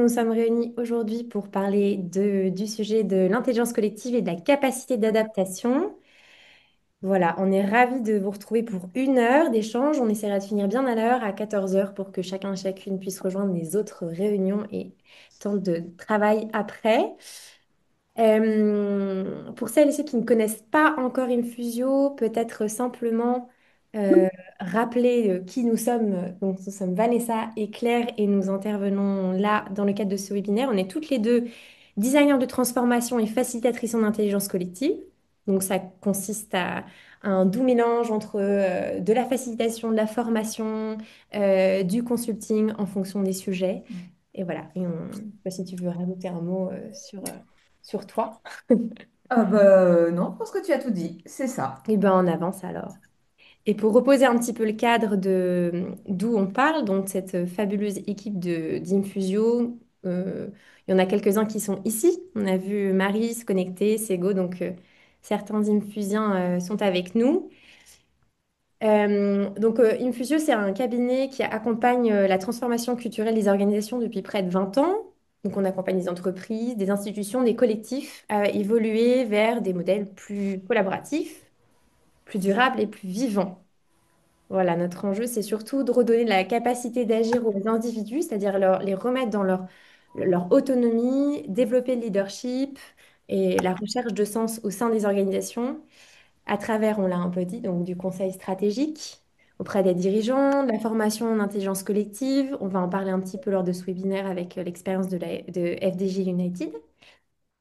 Nous sommes réunis aujourd'hui pour parler du sujet de l'intelligence collective et de la capacité d'adaptation. Voilà, on est ravis de vous retrouver pour 1 heure d'échange. On essaiera de finir bien à l'heure, à 14 heures, pour que chacun et chacune puisse rejoindre les autres réunions et temps de travail après. Pour celles et ceux qui ne connaissent pas encore Infusio, peut-être simplement rappeler qui nous sommes. Donc, nous sommes Vanessa et Claire et nous intervenons là dans le cadre de ce webinaire. On est toutes les deux designers de transformation et facilitatrices en intelligence collective. Donc, ça consiste à un doux mélange entre de la facilitation, de la formation, du consulting en fonction des sujets. Et voilà. Je sais pas si tu veux rajouter un mot sur toi. Ah bah, non, je pense que tu as tout dit, c'est ça. Et ben on avance alors. Et pour reposer un petit peu le cadre de d'où on parle, donc cette fabuleuse équipe de d'Infusio, il y en a quelques-uns qui sont ici. On a vu Marie se connecter, Sego, donc certains Infusiens sont avec nous. Infusio, c'est un cabinet qui accompagne la transformation culturelle des organisations depuis près de 20 ans. Donc, on accompagne des entreprises, des institutions, des collectifs à évoluer vers des modèles plus collaboratifs, plus durables et plus vivants. Voilà, notre enjeu, c'est surtout de redonner la capacité d'agir aux individus, c'est-à-dire les remettre dans leur autonomie, développer le leadership et la recherche de sens au sein des organisations à travers, on l'a un peu dit, donc du conseil stratégique auprès des dirigeants, de la formation en intelligence collective. On va en parler un petit peu lors de ce webinaire avec l'expérience de FDJ United,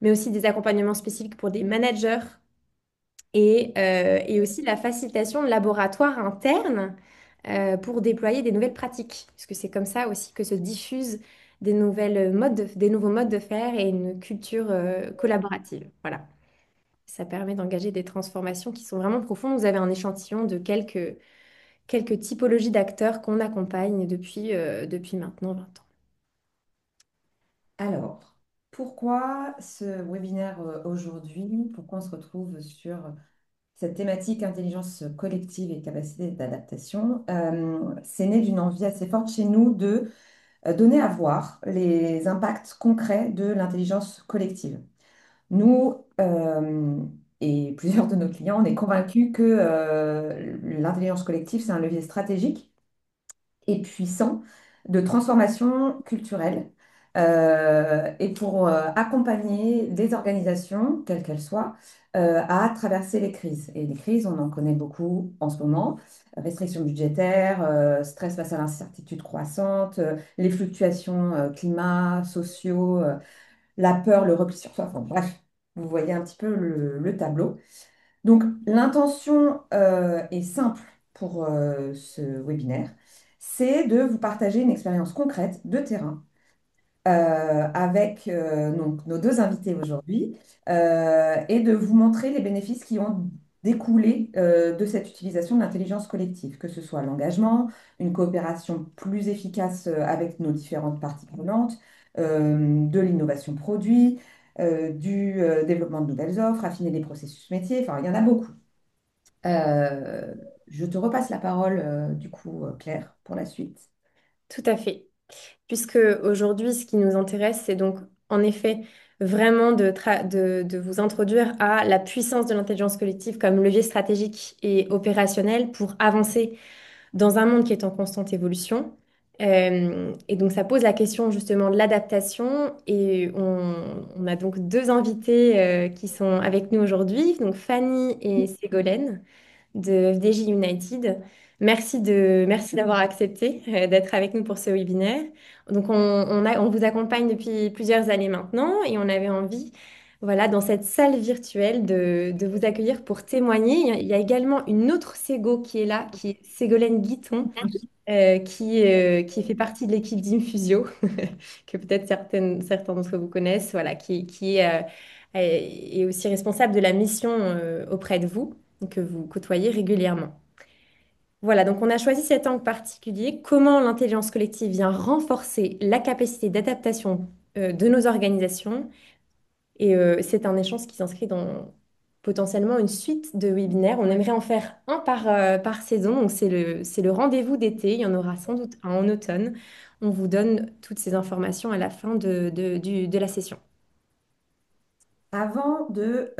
mais aussi des accompagnements spécifiques pour des managers et aussi la facilitation de laboratoires internes pour déployer des nouvelles pratiques, puisque c'est comme ça aussi que se diffusent des nouveaux modes de faire et une culture collaborative. Voilà. Ça permet d'engager des transformations qui sont vraiment profondes. Vous avez un échantillon de quelques typologies d'acteurs qu'on accompagne depuis maintenant 20 ans. Alors, pourquoi ce webinaire aujourd'hui? Pourquoi on se retrouve sur cette thématique intelligence collective et capacité d'adaptation? C'est né d'une envie assez forte chez nous de donner à voir les impacts concrets de l'intelligence collective. Nous, et plusieurs de nos clients, on est convaincus que l'intelligence collective, c'est un levier stratégique et puissant de transformation culturelle et pour accompagner des organisations, quelles qu'elles soient, à traverser les crises. Et les crises, on en connaît beaucoup en ce moment. Restrictions budgétaires, stress face à l'incertitude croissante, les fluctuations climat, sociaux, la peur, le repli sur soi. Enfin, bref, vous voyez un petit peu le tableau. Donc, l'intention est simple pour ce webinaire, c'est de vous partager une expérience concrète de terrain avec donc, nos deux invités aujourd'hui et de vous montrer les bénéfices qui ont découlé de cette utilisation de l'intelligence collective, que ce soit l'engagement, une coopération plus efficace avec nos différentes parties prenantes, de l'innovation produit, du développement de nouvelles offres, affiner les processus métiers, enfin, il y en a beaucoup. Euh, je te repasse la parole, du coup, Claire, pour la suite. Tout à fait. Puisque aujourd'hui, ce qui nous intéresse, c'est donc en effet vraiment de vous introduire à la puissance de l'intelligence collective comme levier stratégique et opérationnel pour avancer dans un monde qui est en constante évolution. Et donc, ça pose la question justement de l'adaptation. Et on a donc deux invités qui sont avec nous aujourd'hui, donc Fanny et Ségolène de FDJ United. Merci d'avoir accepté d'être avec nous pour ce webinaire. Donc, on vous accompagne depuis plusieurs années maintenant et on avait envie, voilà, dans cette salle virtuelle, de vous accueillir pour témoigner. Il y a également une autre Ségo qui est là, qui est Ségolène Guiton, qui fait partie de l'équipe d'Infusio, que peut-être certains d'entre vous connaissent, voilà, est aussi responsable de la mission auprès de vous, que vous côtoyez régulièrement. Voilà, donc on a choisi cet angle particulier, comment l'intelligence collective vient renforcer la capacité d'adaptation de nos organisations. Et c'est un échange qui s'inscrit potentiellement une suite de webinaires. On aimerait en faire un par saison, donc c'est le rendez-vous d'été. Il y en aura sans doute un en automne. On vous donne toutes ces informations à la fin de la session. Avant de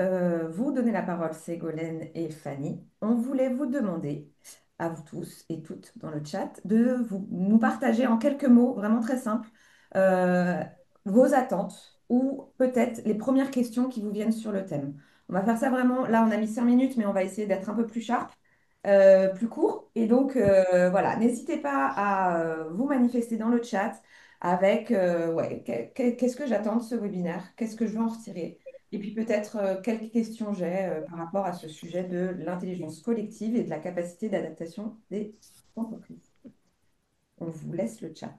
vous donner la parole, Ségolène et Fanny, on voulait vous demander, à vous tous et toutes dans le chat, de nous partager en quelques mots, vraiment très simples, euh, vos attentes ou peut-être les premières questions qui vous viennent sur le thème. On va faire ça vraiment, là on a mis 5 minutes, mais on va essayer d'être un peu plus sharp, plus court. Et donc voilà, n'hésitez pas à vous manifester dans le chat avec, ouais, qu'est-ce que j'attends de ce webinaire, qu'est-ce que je veux en retirer. Et puis peut-être quelques questions j'ai par rapport à ce sujet de l'intelligence collective et de la capacité d'adaptation des entreprises. On vous laisse le chat.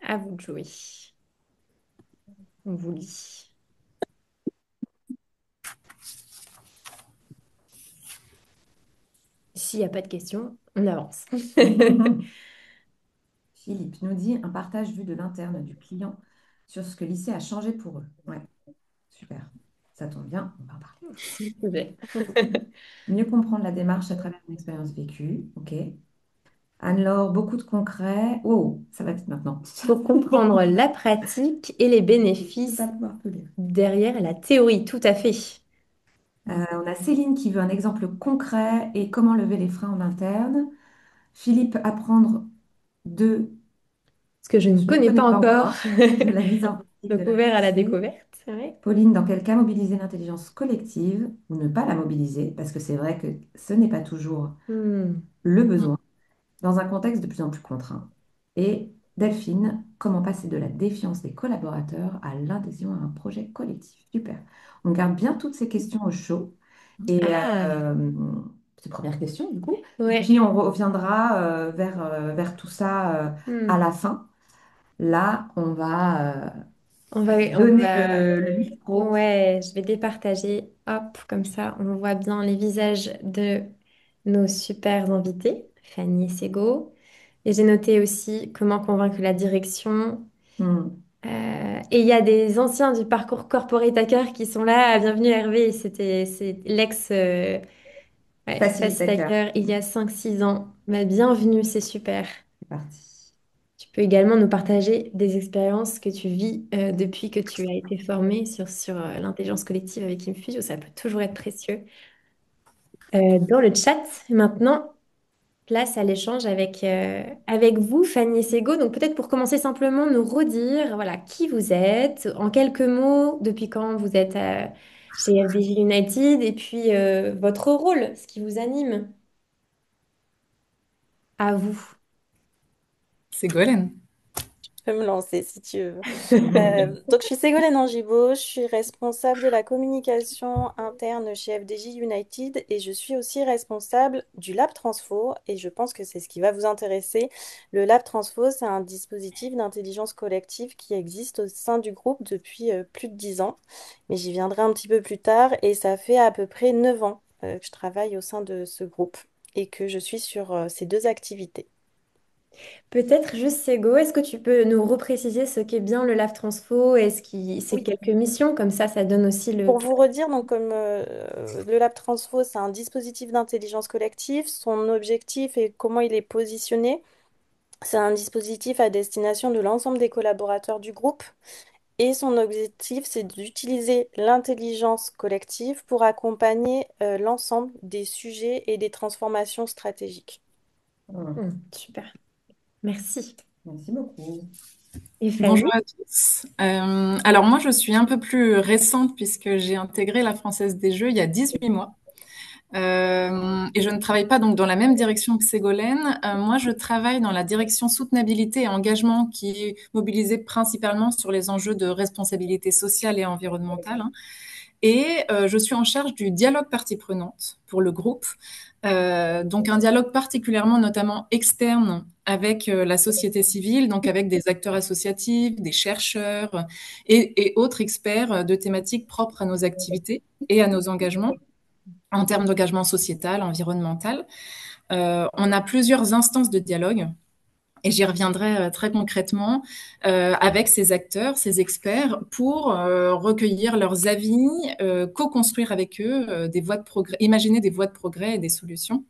À vous de jouer. On vous lit. S'il n'y a pas de questions, on avance. Philippe nous dit un partage vu de l'interne du client sur ce que l'IC a changé pour eux. Ouais, super. Ça tombe bien, on va en parler. S'il vous plaît. Mieux comprendre la démarche à travers une expérience vécue. OK. Anne-Laure, beaucoup de concret. Oh, ça va vite maintenant. Pour comprendre la pratique et les Je ne vais bénéfices pas pouvoir tout lire. derrière la théorie, tout à fait. On a Céline qui veut un exemple concret et comment lever les freins en interne. Philippe, apprendre de, Ce que je ne je ne connais connais pas pas encore. encore, de la mise en pratique de Donc la ouvert à la pensée. découverte, c'est vrai. Pauline, dans quel cas mobiliser l'intelligence collective ou ne pas la mobiliser, parce que c'est vrai que ce n'est pas toujours Hmm. le besoin dans un contexte de plus en plus contraint. Et Delphine, comment passer de la défiance des collaborateurs à l'adhésion à un projet collectif. Super. On garde bien toutes ces questions au chaud. Et Ah, c'est première question du coup. Et ouais. puis on reviendra vers tout ça à Hmm. la fin. Là, on va On va, on donner va, le micro. ouais, je vais départager. Hop, comme ça, on voit bien les visages de nos super invités, Fanny et Sego. Et j'ai noté aussi comment convaincre la direction. Hmm. Et il y a des anciens du parcours corporate hacker qui sont là. Bienvenue Hervé, c'est l'ex ouais, Facilitateur. facilitateur il y a 5 6 ans. Bah, bienvenue, c'est super. C'est parti. Tu peux également nous partager des expériences que tu vis depuis que tu as été formé sur l'intelligence collective avec Infusio. Ça peut toujours être précieux. Dans le chat, maintenant, place à l'échange avec vous, Fanny et Sego. Donc peut-être pour commencer simplement, nous redire voilà, qui vous êtes, en quelques mots, depuis quand vous êtes chez FDJ United, et puis votre rôle, ce qui vous anime. À vous. Ségolène. Je peux me lancer si tu veux. Donc, je suis Ségolène Angibaud, je suis responsable de la communication interne chez FDJ United et je suis aussi responsable du Lab Transfo et je pense que c'est ce qui va vous intéresser. Le Lab Transfo, c'est un dispositif d'intelligence collective qui existe au sein du groupe depuis plus de 10 ans, mais j'y viendrai un petit peu plus tard et ça fait à peu près 9 ans que je travaille au sein de ce groupe et que je suis sur ces deux activités. Peut-être juste, Sego, est-ce que tu peux nous repréciser ce qu'est bien le LAV Transfo et c'est Oui. quelques missions, comme ça donne aussi le... Pour vous redire, donc comme le Lab Transfo, c'est un dispositif d'intelligence collective, son objectif et comment il est positionné, c'est un dispositif à destination de l'ensemble des collaborateurs du groupe. Et son objectif, c'est d'utiliser l'intelligence collective pour accompagner l'ensemble des sujets et des transformations stratégiques. Hmm. Super, merci. Merci beaucoup. Et Bonjour Fanny? à tous. Alors moi, je suis un peu plus récente puisque j'ai intégré la Française des Jeux il y a 18 mois. Et je ne travaille pas donc dans la même direction que Ségolène. Moi, je travaille dans la direction soutenabilité et engagement qui est mobilisée principalement sur les enjeux de responsabilité sociale et environnementale, hein. Et je suis en charge du dialogue partie prenante pour le groupe. Donc un dialogue particulièrement notamment externe avec la société civile, donc avec des acteurs associatifs, des chercheurs et autres experts de thématiques propres à nos activités et à nos engagements en termes d'engagement sociétal, environnemental. On a plusieurs instances de dialogue Et j'y reviendrai très concrètement avec ces acteurs, ces experts, pour recueillir leurs avis, co-construire avec eux des voies de progrès, imaginer des voies de progrès et des solutions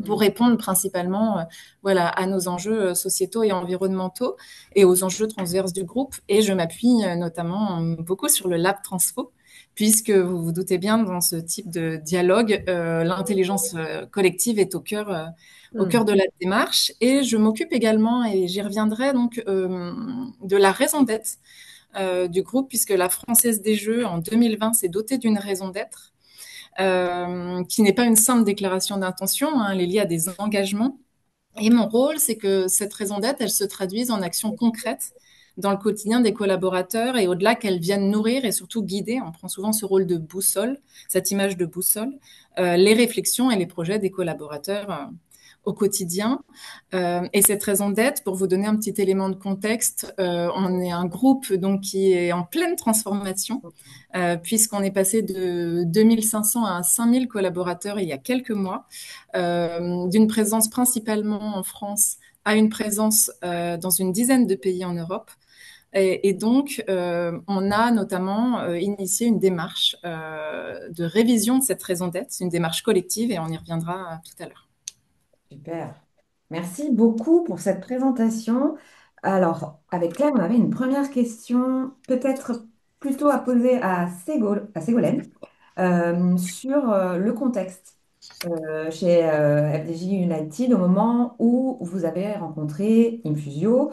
pour Mm. répondre principalement voilà, à nos enjeux sociétaux et environnementaux et aux enjeux transverses du groupe. Et je m'appuie notamment beaucoup sur le Lab Transfo, puisque vous vous doutez bien, dans ce type de dialogue, l'intelligence collective est au cœur Mm. de la démarche. Et je m'occupe également, et j'y reviendrai donc, de la raison d'être du groupe, puisque la Française des Jeux, en 2020, s'est dotée d'une raison d'être qui n'est pas une simple déclaration d'intention, hein, elle est liée à des engagements. Et mon rôle, c'est que cette raison d'être, elle se traduise en actions concrètes dans le quotidien des collaborateurs et au-delà qu'elles viennent nourrir et surtout guider, on prend souvent ce rôle de boussole, cette image de boussole, les réflexions et les projets des collaborateurs au quotidien. Et cette raison d'être, pour vous donner un petit élément de contexte, on est un groupe donc qui est en pleine transformation, puisqu'on est passé de 2500 à 5000 collaborateurs il y a quelques mois, d'une présence principalement en France à une présence dans une dizaine de pays en Europe. Et donc, on a notamment initié une démarche de révision de cette raison d'être, une démarche collective, et on y reviendra tout à l'heure. Super. Merci beaucoup pour cette présentation. Alors, avec Claire, on avait une première question, peut-être plutôt à poser à Ségolène, sur le contexte chez FDJ United au moment où vous avez rencontré Infusio.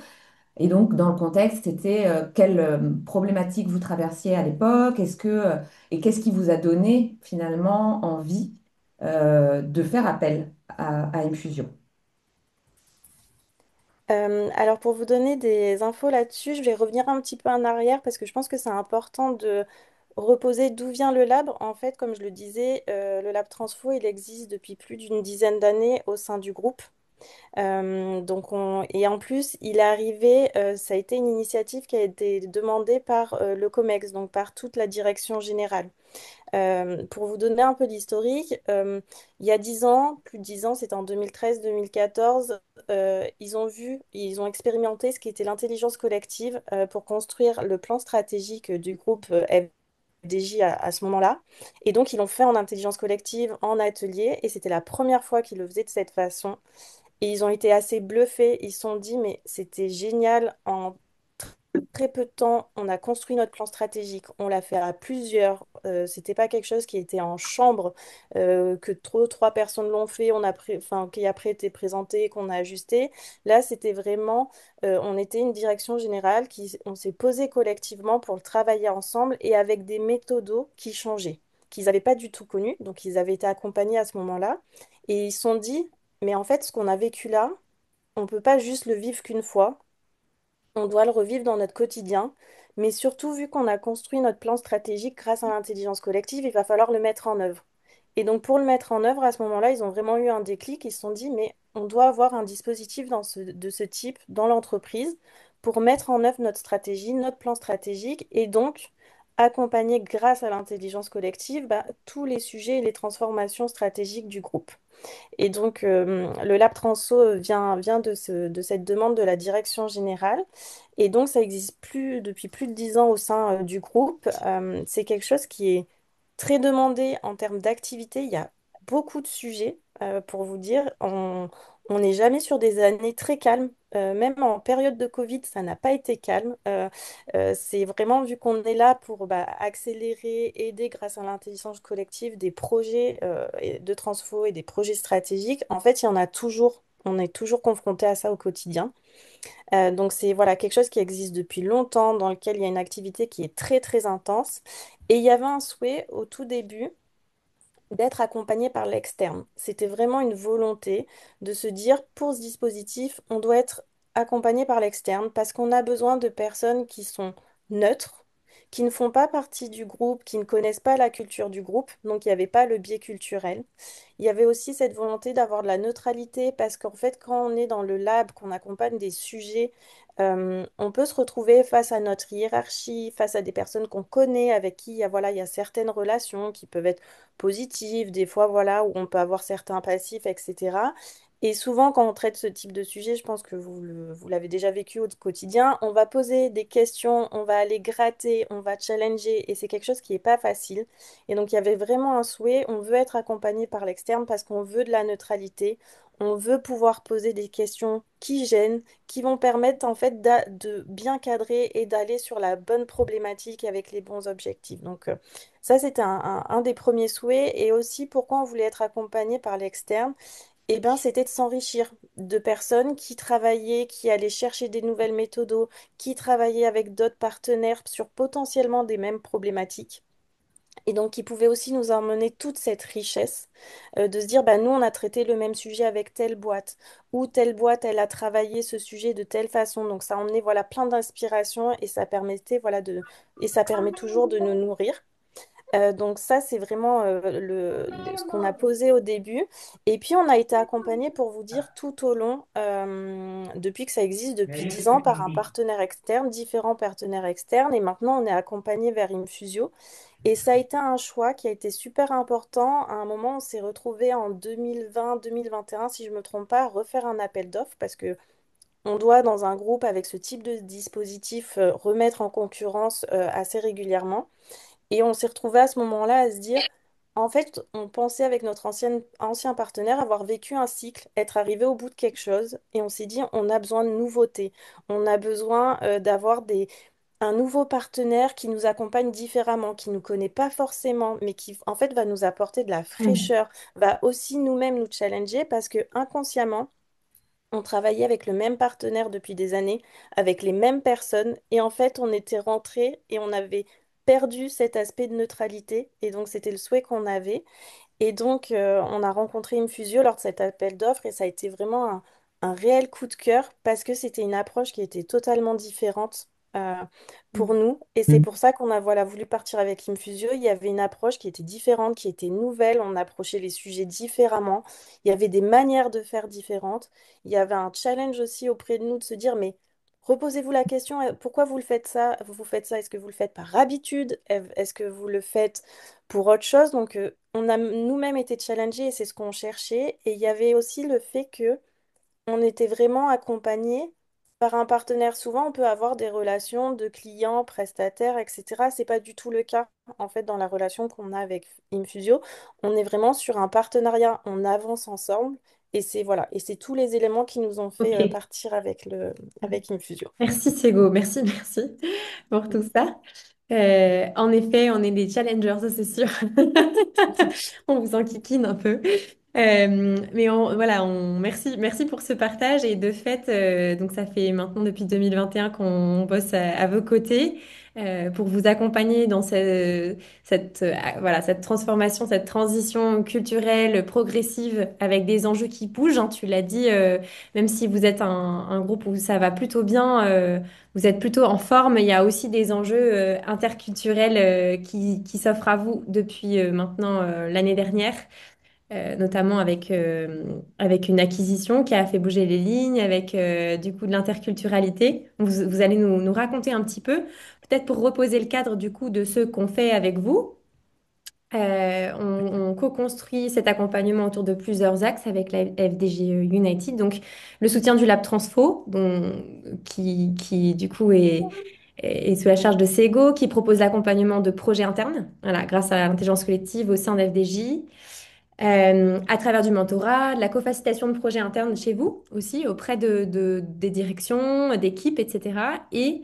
Et donc, dans le contexte, c'était quelle problématique vous traversiez à l'époque? Et qu'est-ce qui vous a donné finalement envie de faire appel à Infusion? Alors pour vous donner des infos là-dessus, je vais revenir un petit peu en arrière parce que je pense que c'est important de reposer d'où vient le lab. En fait, comme je le disais, le lab Transfo, il existe depuis plus d'une dizaine d'années au sein du groupe. Et en plus, il est arrivé, ça a été une initiative qui a été demandée par le COMEX, donc par toute la direction générale. Pour vous donner un peu d'historique, il y a 10 ans, plus de 10 ans, c'était en 2013-2014, ils ont expérimenté ce qui était l'intelligence collective pour construire le plan stratégique du groupe FDJ à ce moment-là. Et donc, ils l'ont fait en intelligence collective, en atelier, et c'était la première fois qu'ils le faisaient de cette façon. Et ils ont été assez bluffés, ils se sont dit, mais c'était génial, en très peu de temps, on a construit notre plan stratégique, on l'a fait à plusieurs. C'était pas quelque chose qui était en chambre, que trois personnes l'ont fait, enfin, qui après été présenté, qu'on a ajusté. Là, c'était vraiment, on était une direction générale on s'est posé collectivement pour le travailler ensemble et avec des méthodos qui changeaient, qu'ils n'avaient pas du tout connus. Donc, ils avaient été accompagnés à ce moment-là et ils se sont dit, mais en fait, ce qu'on a vécu là, on peut pas juste le vivre qu'une fois. On doit le revivre dans notre quotidien, mais surtout, vu qu'on a construit notre plan stratégique grâce à l'intelligence collective, il va falloir le mettre en œuvre. Et donc, pour le mettre en œuvre, à ce moment-là, ils ont vraiment eu un déclic. Ils se sont dit, mais on doit avoir un dispositif de ce type dans l'entreprise pour mettre en œuvre notre stratégie, notre plan stratégique, et donc accompagner grâce à l'intelligence collective tous les sujets et les transformations stratégiques du groupe. Et donc, le Lab Transo vient de cette demande de la direction générale. Et donc, ça existe depuis plus de 10 ans au sein du groupe. C'est quelque chose qui est très demandé en termes d'activité. Il y a beaucoup de sujets, pour vous dire. On n'est jamais sur des années très calmes. Même en période de Covid, ça n'a pas été calme. C'est vraiment vu qu'on est là pour accélérer, aider grâce à l'intelligence collective des projets de transfo et des projets stratégiques. En fait, il y en a toujours. On est toujours confronté à ça au quotidien. Donc c'est voilà, quelque chose qui existe depuis longtemps, dans lequel il y a une activité qui est très très intense. Et il y avait un souhait au tout début d'être accompagné par l'externe. C'était vraiment une volonté de se dire, pour ce dispositif, on doit être accompagné par l'externe parce qu'on a besoin de personnes qui sont neutres, qui ne font pas partie du groupe, qui ne connaissent pas la culture du groupe, donc il n'y avait pas le biais culturel. Il y avait aussi cette volonté d'avoir de la neutralité parce qu'en fait, quand on est dans le lab, qu'on accompagne des sujets, on peut se retrouver face à notre hiérarchie, face à des personnes qu'on connaît, avec qui voilà, il y a certaines relations qui peuvent être positives, des fois voilà, où on peut avoir certains passifs, etc. Et souvent, quand on traite ce type de sujet, je pense que vous l'avez déjà vécu au quotidien, on va poser des questions, on va aller gratter, on va challenger, et c'est quelque chose qui n'est pas facile. Et donc, il y avait vraiment un souhait, on veut être accompagné par l'externe parce qu'on veut de la neutralité, on veut pouvoir poser des questions qui gênent, qui vont permettre en fait de bien cadrer et d'aller sur la bonne problématique avec les bons objectifs. Donc, ça, c'était un des premiers souhaits. Et aussi, pourquoi on voulait être accompagné par l'externe? Eh bien, c'était de s'enrichir de personnes qui travaillaient, qui allaient chercher des nouvelles méthodos, qui travaillaient avec d'autres partenaires sur potentiellement des mêmes problématiques. Et donc, qui pouvaient aussi nous emmener toute cette richesse de se dire, bah, nous, on a traité le même sujet avec telle boîte, ou telle boîte, elle a travaillé ce sujet de telle façon. Donc, ça emmenait, voilà, plein d'inspiration et ça permettait, voilà, et ça permet toujours de nous nourrir. Donc ça, c'est vraiment ce qu'on a posé au début. Et puis, on a été accompagné, pour vous dire, tout au long, depuis que ça existe, depuis 10 ans, par un partenaire externe, différents partenaires externes. Et maintenant, on est accompagné vers Infusio. Et ça a été un choix qui a été super important. À un moment, on s'est retrouvé en 2020-2021, si je ne me trompe pas, à refaire un appel d'offres parce que on doit, dans un groupe avec ce type de dispositif, remettre en concurrence assez régulièrement. Et on s'est retrouvé à ce moment-là à se dire, en fait, on pensait avec notre ancien partenaire avoir vécu un cycle, être arrivé au bout de quelque chose, et on s'est dit, on a besoin de nouveautés, on a besoin d'avoir un nouveau partenaire qui nous accompagne différemment, qui nous connaît pas forcément, mais qui en fait va nous apporter de la Mm. fraîcheur, va aussi nous-mêmes nous challenger parce que inconsciemment, on travaillait avec le même partenaire depuis des années, avec les mêmes personnes, et en fait, on était rentré et on avait perdu cet aspect de neutralité, et donc c'était le souhait qu'on avait. Et donc, on a rencontré Infusio lors de cet appel d'offres et ça a été vraiment un réel coup de cœur parce que c'était une approche qui était totalement différente pour nous. Et c'est pour ça qu'on a voilà, voulu partir avec Infusio. Il y avait une approche qui était différente, qui était nouvelle. On approchait les sujets différemment. Il y avait des manières de faire différentes. Il y avait un challenge aussi auprès de nous de se dire, mais reposez-vous la question, pourquoi vous le faites ça? Vous faites ça, est-ce que vous le faites par habitude? Est-ce que vous le faites pour autre chose? Donc, on a nous-mêmes été challengés et c'est ce qu'on cherchait. Et il y avait aussi le fait que on était vraiment accompagné par un partenaire. Souvent, on peut avoir des relations de clients, prestataires, etc. C'est pas du tout le cas, en fait, dans la relation qu'on a avec Infusio. On est vraiment sur un partenariat, on avance ensemble. Et c'est voilà, et c'est tous les éléments qui nous ont fait Ok. partir avec Infusio. Merci Sego, merci, merci pour tout ça. En effet, on est des challengers, ça c'est sûr. On vous enquiquine un peu. Mais voilà, merci, merci pour ce partage. Et de fait, donc ça fait maintenant depuis 2021 qu'on bosse à vos côtés pour vous accompagner dans voilà, cette transformation, cette transition culturelle progressive avec des enjeux qui bougent, hein. Tu l'as dit, même si vous êtes un groupe où ça va plutôt bien, vous êtes plutôt en forme, il y a aussi des enjeux interculturels qui s'offrent à vous depuis maintenant l'année dernière notamment avec une acquisition qui a fait bouger les lignes, avec du coup de l'interculturalité. Vous allez nous raconter un petit peu, peut-être pour reposer le cadre du coup de ce qu'on fait avec vous. On co-construit cet accompagnement autour de plusieurs axes avec la FDJ United, donc le soutien du Lab Transfo, qui du coup est sous la charge de Sego, qui propose l'accompagnement de projets internes, voilà, grâce à l'intelligence collective au sein d'FDJ à travers du mentorat, de la co-facilitation de projets internes chez vous aussi, auprès des directions, d'équipes, etc. Et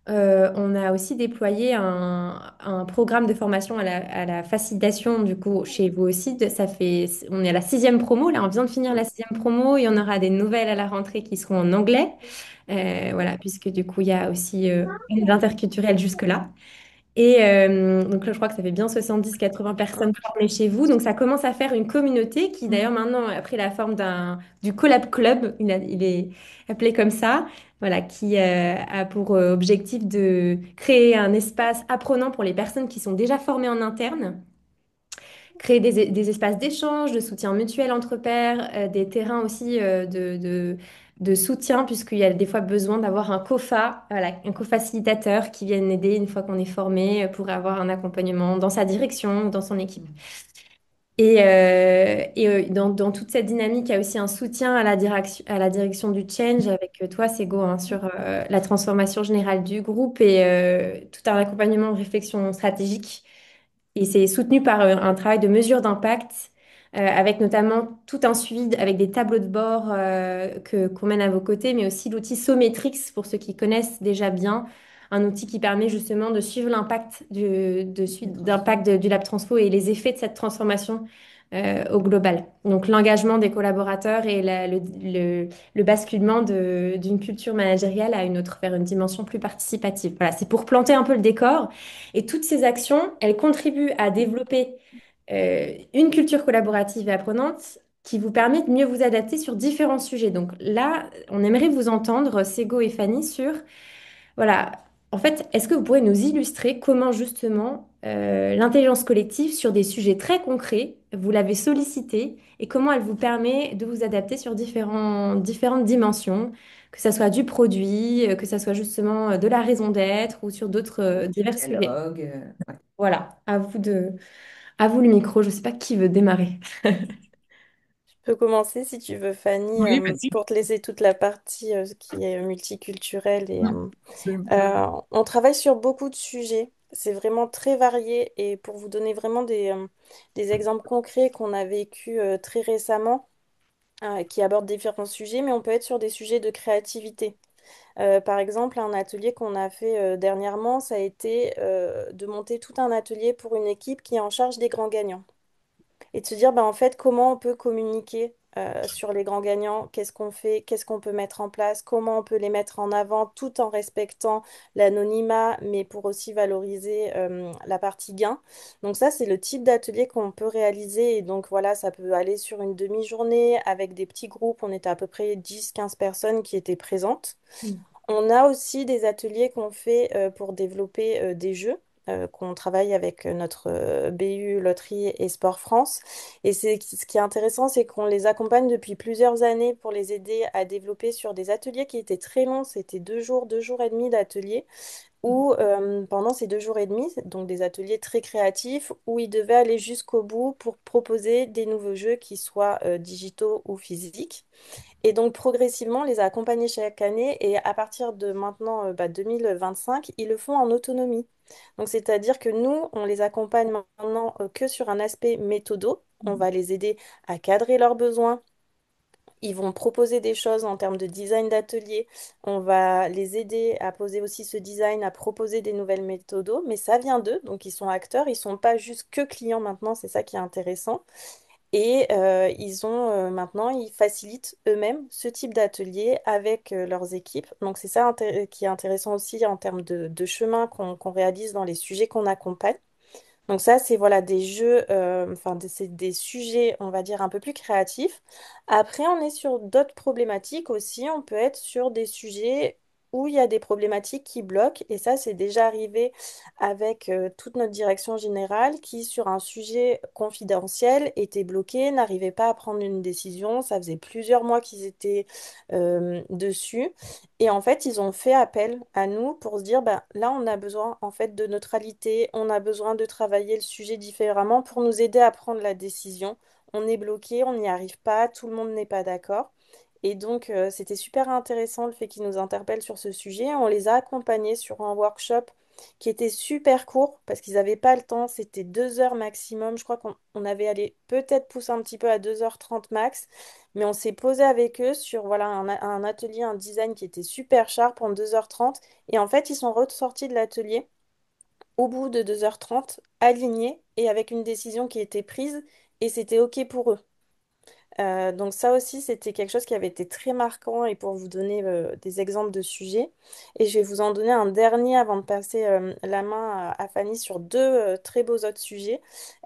on a aussi déployé un programme de formation à la facilitation du coup chez vous aussi. On est à la sixième promo, là on vient de finir la sixième promo et on aura des nouvelles à la rentrée qui seront en anglais. Voilà, puisque du coup il y a aussi l'interculturel jusque-là. Et donc là, je crois que ça fait bien 70-80 personnes formées chez vous. Donc ça commence à faire une communauté qui d'ailleurs maintenant a pris la forme du Collab Club. Il est appelé comme ça. Voilà, qui a pour objectif de créer un espace apprenant pour les personnes qui sont déjà formées en interne, créer des espaces d'échange, de soutien mutuel entre pairs, des terrains aussi de soutien, puisqu'il y a des fois besoin d'avoir un COFA, voilà, un co-facilitateur qui vienne aider une fois qu'on est formé pour avoir un accompagnement dans sa direction ou dans son équipe. Dans toute cette dynamique, il y a aussi un soutien à la direction du change avec toi, Sego, hein, sur la transformation générale du groupe et tout un accompagnement de réflexion stratégique. Et c'est soutenu par un travail de mesure d'impact, avec notamment tout un suivi avec des tableaux de bord qu'on mène à vos côtés, mais aussi l'outil Sometrix, pour ceux qui connaissent déjà bien, un outil qui permet justement de suivre l'impact Les d'impact transfos. du Lab Transfo et les effets de cette transformation au global. Donc l'engagement des collaborateurs et le basculement d'une culture managériale à une autre, vers une dimension plus participative. Voilà, c'est pour planter un peu le décor. Et toutes ces actions, elles contribuent à développer une culture collaborative et apprenante qui vous permet de mieux vous adapter sur différents sujets. Donc là, on aimerait vous entendre, Sego et Fanny, sur, voilà, en fait, est-ce que vous pourrez nous illustrer comment justement l'intelligence collective sur des sujets très concrets, vous l'avez sollicité et comment elle vous permet de vous adapter sur différentes dimensions, que ça soit du produit, que ça soit justement de la raison d'être ou sur d'autres Du divers sujets. dialogue. Ouais. Voilà, à vous le micro, je ne sais pas qui veut démarrer. Je peux commencer si tu veux, Fanny, Oui, vas-y. pour te laisser toute la partie qui est multiculturelle. Oui, absolument. On travaille sur beaucoup de sujets. C'est vraiment très varié. Et pour vous donner vraiment des exemples concrets qu'on a vécu très récemment, qui abordent différents sujets, mais on peut être sur des sujets de créativité. Par exemple, un atelier qu'on a fait dernièrement, ça a été de monter tout un atelier pour une équipe qui est en charge des grands gagnants et de se dire bah, en fait comment on peut communiquer sur les grands gagnants, qu'est-ce qu'on fait, qu'est-ce qu'on peut mettre en place, comment on peut les mettre en avant tout en respectant l'anonymat, mais pour aussi valoriser la partie gain. Donc ça, c'est le type d'atelier qu'on peut réaliser et donc voilà, ça peut aller sur une demi-journée avec des petits groupes, on était à peu près 10-15 personnes qui étaient présentes. Mm. On a aussi des ateliers qu'on fait pour développer des jeux. Qu'on travaille avec notre BU Loterie et Sport France. Et ce qui est intéressant, c'est qu'on les accompagne depuis plusieurs années pour les aider à développer sur des ateliers qui étaient très longs. C'était 2 jours, 2 jours et demi d'ateliers où pendant ces 2 jours et demi, donc des ateliers très créatifs, où ils devaient aller jusqu'au bout pour proposer des nouveaux jeux qui soient digitaux ou physiques. Et donc progressivement, on les a accompagnés chaque année et à partir de maintenant 2025, ils le font en autonomie. Donc c'est-à-dire que nous, on les accompagne maintenant que sur un aspect méthodo. On va les aider à cadrer leurs besoins. Ils vont proposer des choses en termes de design d'atelier. On va les aider à poser aussi ce design, à proposer des nouvelles méthodos. Mais ça vient d'eux, donc ils sont acteurs. Ils sont pas juste que clients maintenant, c'est ça qui est intéressant. Et maintenant, ils facilitent eux-mêmes ce type d'atelier avec leurs équipes. Donc c'est ça qui est intéressant aussi en termes de chemin qu'on réalise dans les sujets qu'on accompagne. Donc ça, c'est voilà des jeux, c'est des sujets, on va dire, un peu plus créatifs. Après, on est sur d'autres problématiques aussi. On peut être sur des sujets où il y a des problématiques qui bloquent. Et ça, c'est déjà arrivé avec toute notre direction générale qui, sur un sujet confidentiel, était bloquée, n'arrivait pas à prendre une décision. Ça faisait plusieurs mois qu'ils étaient dessus. Et en fait, ils ont fait appel à nous pour se dire, ben, là, on a besoin en fait de neutralité, on a besoin de travailler le sujet différemment pour nous aider à prendre la décision. On est bloqué, on n'y arrive pas, tout le monde n'est pas d'accord. Et donc, c'était super intéressant le fait qu'ils nous interpellent sur ce sujet. On les a accompagnés sur un workshop qui était super court parce qu'ils n'avaient pas le temps. C'était 2 heures maximum. Je crois qu'on avait allé peut-être pousser un petit peu à 2h30 max. Mais on s'est posé avec eux sur voilà, un atelier, un design qui était super sharp en 2h30. Et en fait, ils sont ressortis de l'atelier au bout de 2h30, alignés et avec une décision qui était prise. Et c'était OK pour eux. Donc ça aussi, c'était quelque chose qui avait été très marquant et pour vous donner des exemples de sujets. Et je vais vous en donner un dernier avant de passer la main à Fanny sur deux très beaux autres sujets.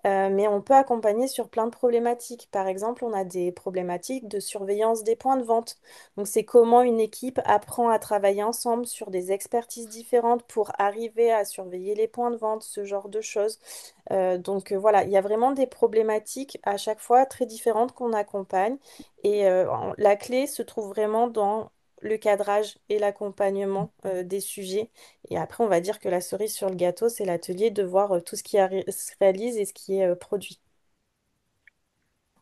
Mais on peut accompagner sur plein de problématiques. Par exemple, on a des problématiques de surveillance des points de vente. Donc c'est comment une équipe apprend à travailler ensemble sur des expertises différentes pour arriver à surveiller les points de vente, ce genre de choses. Voilà, il y a vraiment des problématiques à chaque fois très différentes qu'on accompagne. Et la clé se trouve vraiment dans le cadrage et l'accompagnement des sujets. Et après, on va dire que la cerise sur le gâteau, c'est l'atelier de voir tout ce qui se réalise et ce qui est produit.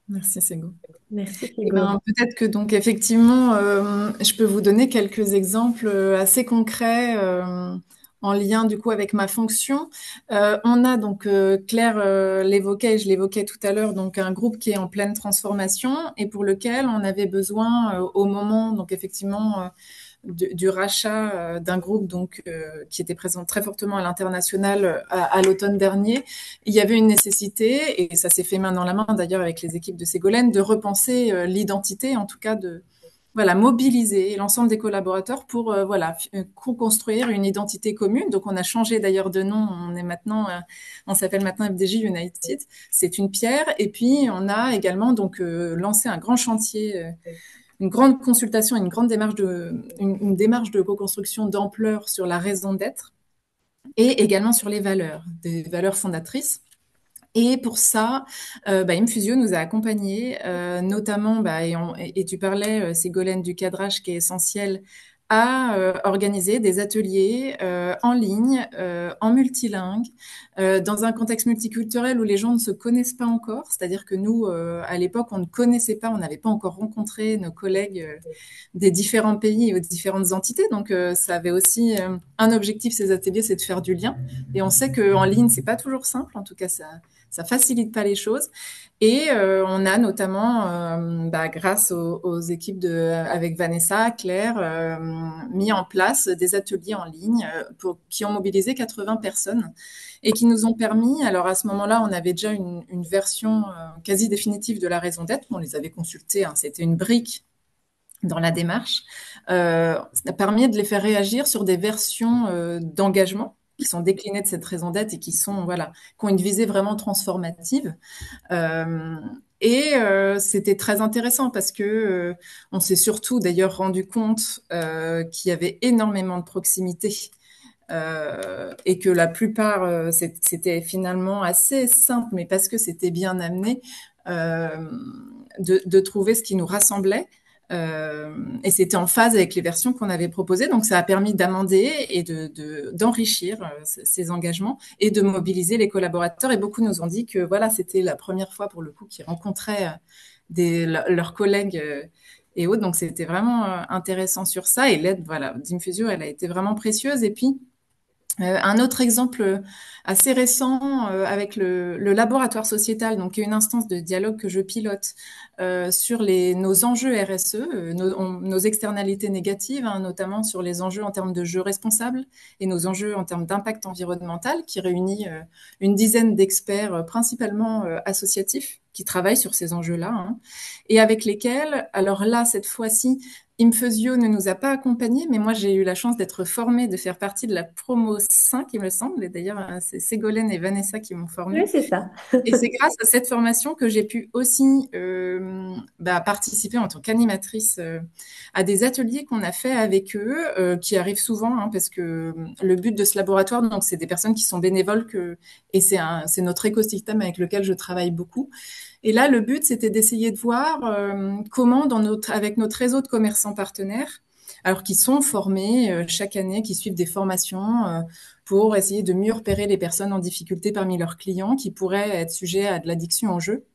Merci, Sego. Merci, Eh Thibaut. ben, peut-être que donc effectivement, je peux vous donner quelques exemples assez concrets en lien du coup avec ma fonction. On a donc Claire l'évoquait, et je l'évoquais tout à l'heure, donc un groupe qui est en pleine transformation et pour lequel on avait besoin au moment donc effectivement du rachat d'un groupe donc qui était présent très fortement à l'international à l'automne dernier, il y avait une nécessité, et ça s'est fait main dans la main d'ailleurs avec les équipes de Ségolène, de repenser l'identité, en tout cas de voilà, mobiliser l'ensemble des collaborateurs pour voilà, co-construire une identité commune. Donc on a changé d'ailleurs de nom, on est maintenant, on s'appelle maintenant FDJ United, c'est une pierre. Et puis on a également donc lancé un grand chantier, une grande consultation, une démarche de co-construction d'ampleur sur la raison d'être et également sur les valeurs, des valeurs fondatrices. Et pour ça, Infusio nous a accompagnés, notamment, et tu parlais, Ségolène, du cadrage qui est essentiel, à organiser des ateliers en ligne, en multilingue, dans un contexte multiculturel où les gens ne se connaissent pas encore. C'est-à-dire que nous, à l'époque, on ne connaissait pas, on n'avait pas encore rencontré nos collègues des différents pays et aux différentes entités. Donc, ça avait aussi un objectif, ces ateliers, c'est de faire du lien. Et on sait qu'en ligne, c'est pas toujours simple. En tout cas, ça facilite pas les choses. Et on a notamment, grâce aux équipes avec Vanessa, Claire, mis en place des ateliers en ligne qui ont mobilisé 80 personnes et qui nous ont permis, alors à ce moment-là, on avait déjà une version quasi définitive de la raison d'être, on les avait consultés, hein, c'était une brique dans la démarche, ça a permis de les faire réagir sur des versions d'engagement qui sont déclinées de cette raison d'être et qui sont voilà, qui ont une visée vraiment transformative. Euh, C'était très intéressant parce que on s'est surtout d'ailleurs rendu compte qu'il y avait énormément de proximité et que la plupart c'était finalement assez simple, mais parce que c'était bien amené euh, de trouver ce qui nous rassemblait. Et c'était en phase avec les versions qu'on avait proposées. Donc, ça a permis d'amender et d'enrichir ces engagements et de mobiliser les collaborateurs. Et beaucoup nous ont dit que voilà, c'était la première fois pour le coup qu'ils rencontraient leurs collègues et autres. Donc, c'était vraiment intéressant sur ça. Et l'aide, voilà, d'Infusio, elle a été vraiment précieuse. Et puis, un autre exemple assez récent avec le laboratoire sociétal, donc une instance de dialogue que je pilote sur nos enjeux RSE, nos externalités négatives, hein, notamment sur les enjeux en termes de jeux responsables et nos enjeux en termes d'impact environnemental, qui réunit une dizaine d'experts principalement associatifs qui travaillent sur ces enjeux-là, hein, et avec lesquels, alors là, cette fois-ci, Infusio ne nous a pas accompagnés, mais moi j'ai eu la chance d'être formée, de faire partie de la promo 5, il me semble. Et d'ailleurs, c'est Ségolène et Vanessa qui m'ont Oui, formée. c'est ça. Et c'est grâce à cette formation que j'ai pu aussi participer en tant qu'animatrice à des ateliers qu'on a fait avec eux, qui arrivent souvent, hein, parce que le but de ce laboratoire, donc c'est des personnes qui sont bénévoles et c'est notre écosystème avec lequel je travaille beaucoup. Et là, le but, c'était d'essayer de voir comment, avec notre réseau de commerçants partenaires, alors qui sont formés chaque année, qui suivent des formations pour essayer de mieux repérer les personnes en difficulté parmi leurs clients qui pourraient être sujets à de l'addiction au jeu.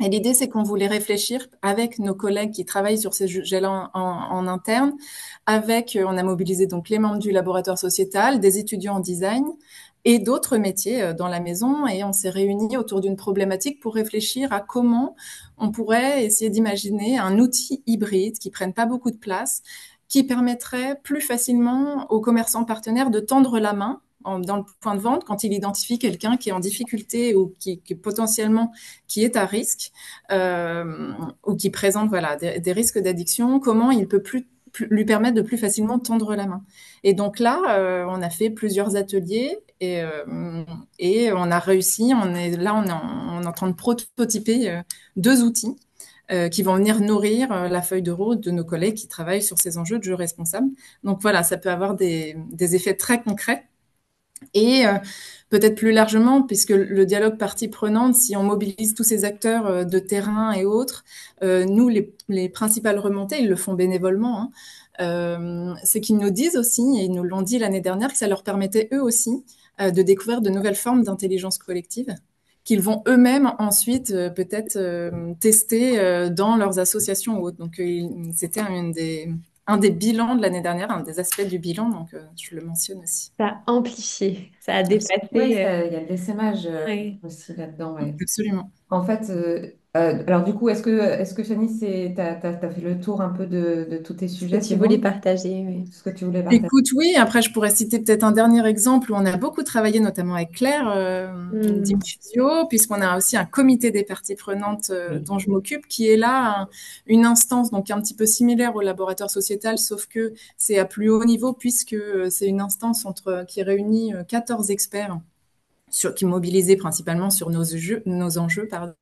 Et l'idée, c'est qu'on voulait réfléchir avec nos collègues qui travaillent sur ces jeux-là en interne, on a mobilisé donc les membres du laboratoire sociétal, des étudiants en design et d'autres métiers dans la maison, et on s'est réunis autour d'une problématique pour réfléchir à comment on pourrait essayer d'imaginer un outil hybride qui prenne pas beaucoup de place, qui permettrait plus facilement aux commerçants partenaires de tendre la main dans le point de vente quand il identifie quelqu'un qui est en difficulté ou qui potentiellement qui est à risque ou qui présente voilà, des risques d'addiction, comment il peut lui permettre de plus facilement tendre la main. Et donc là, on a fait plusieurs ateliers et on a réussi. On est en train de prototyper deux outils qui vont venir nourrir la feuille de route de nos collègues qui travaillent sur ces enjeux de jeu responsable. Donc voilà, ça peut avoir des effets très concrets. Et peut-être plus largement, puisque le dialogue partie prenante, si on mobilise tous ces acteurs de terrain et autres, nous, les principales remontées, ils le font bénévolement, hein, c'est qu'ils nous disent aussi, et ils nous l'ont dit l'année dernière, que ça leur permettait eux aussi de découvrir de nouvelles formes d'intelligence collective qu'ils vont eux-mêmes ensuite peut-être tester dans leurs associations ou autres. Donc, c'était un des bilans de l'année dernière, un des aspects du bilan, donc je le mentionne aussi. Ça a amplifié, ça a Oui, dépassé. il y a le l'essaimage Ouais. aussi là-dedans. Ouais. Absolument. En fait, alors du coup, est-ce que Shani, t'as fait le tour un peu de tous tes Ce que sujets, tu c'est voulais bon? partager, oui. Ce que tu voulais partager? Écoute, oui, après je pourrais citer peut-être un dernier exemple où on a beaucoup travaillé notamment avec Claire Hmm. Diffusio, puisqu'on a aussi un comité des parties prenantes Oui. dont je m'occupe, qui est là une instance donc un petit peu similaire au laboratoire sociétal, sauf que c'est à plus haut niveau puisque c'est une instance qui réunit 14 experts qui mobilisés principalement sur nos enjeux, pardon,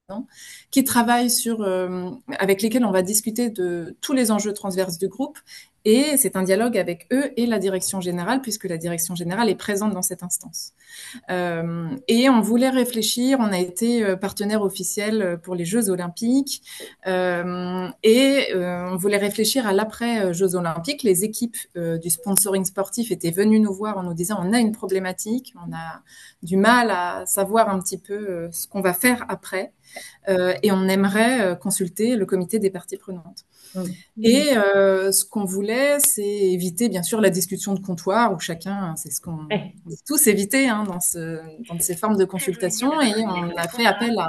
qui travaillent avec lesquels on va discuter de tous les enjeux transverses du groupe. Et c'est un dialogue avec eux et la direction générale, puisque la direction générale est présente dans cette instance. Et on voulait réfléchir, on a été partenaire officiel pour les Jeux olympiques, on voulait réfléchir à l'après Jeux olympiques. Les équipes du sponsoring sportif étaient venues nous voir en nous disant on a une problématique, on a du mal à savoir un petit peu ce qu'on va faire après, et on aimerait consulter le comité des parties prenantes. Mm. Et ce qu'on voulait, c'est éviter bien sûr la discussion de comptoir où chacun, c'est ce qu'on Ouais. dit tous éviter dans ces formes de consultation. Et on a fait appel à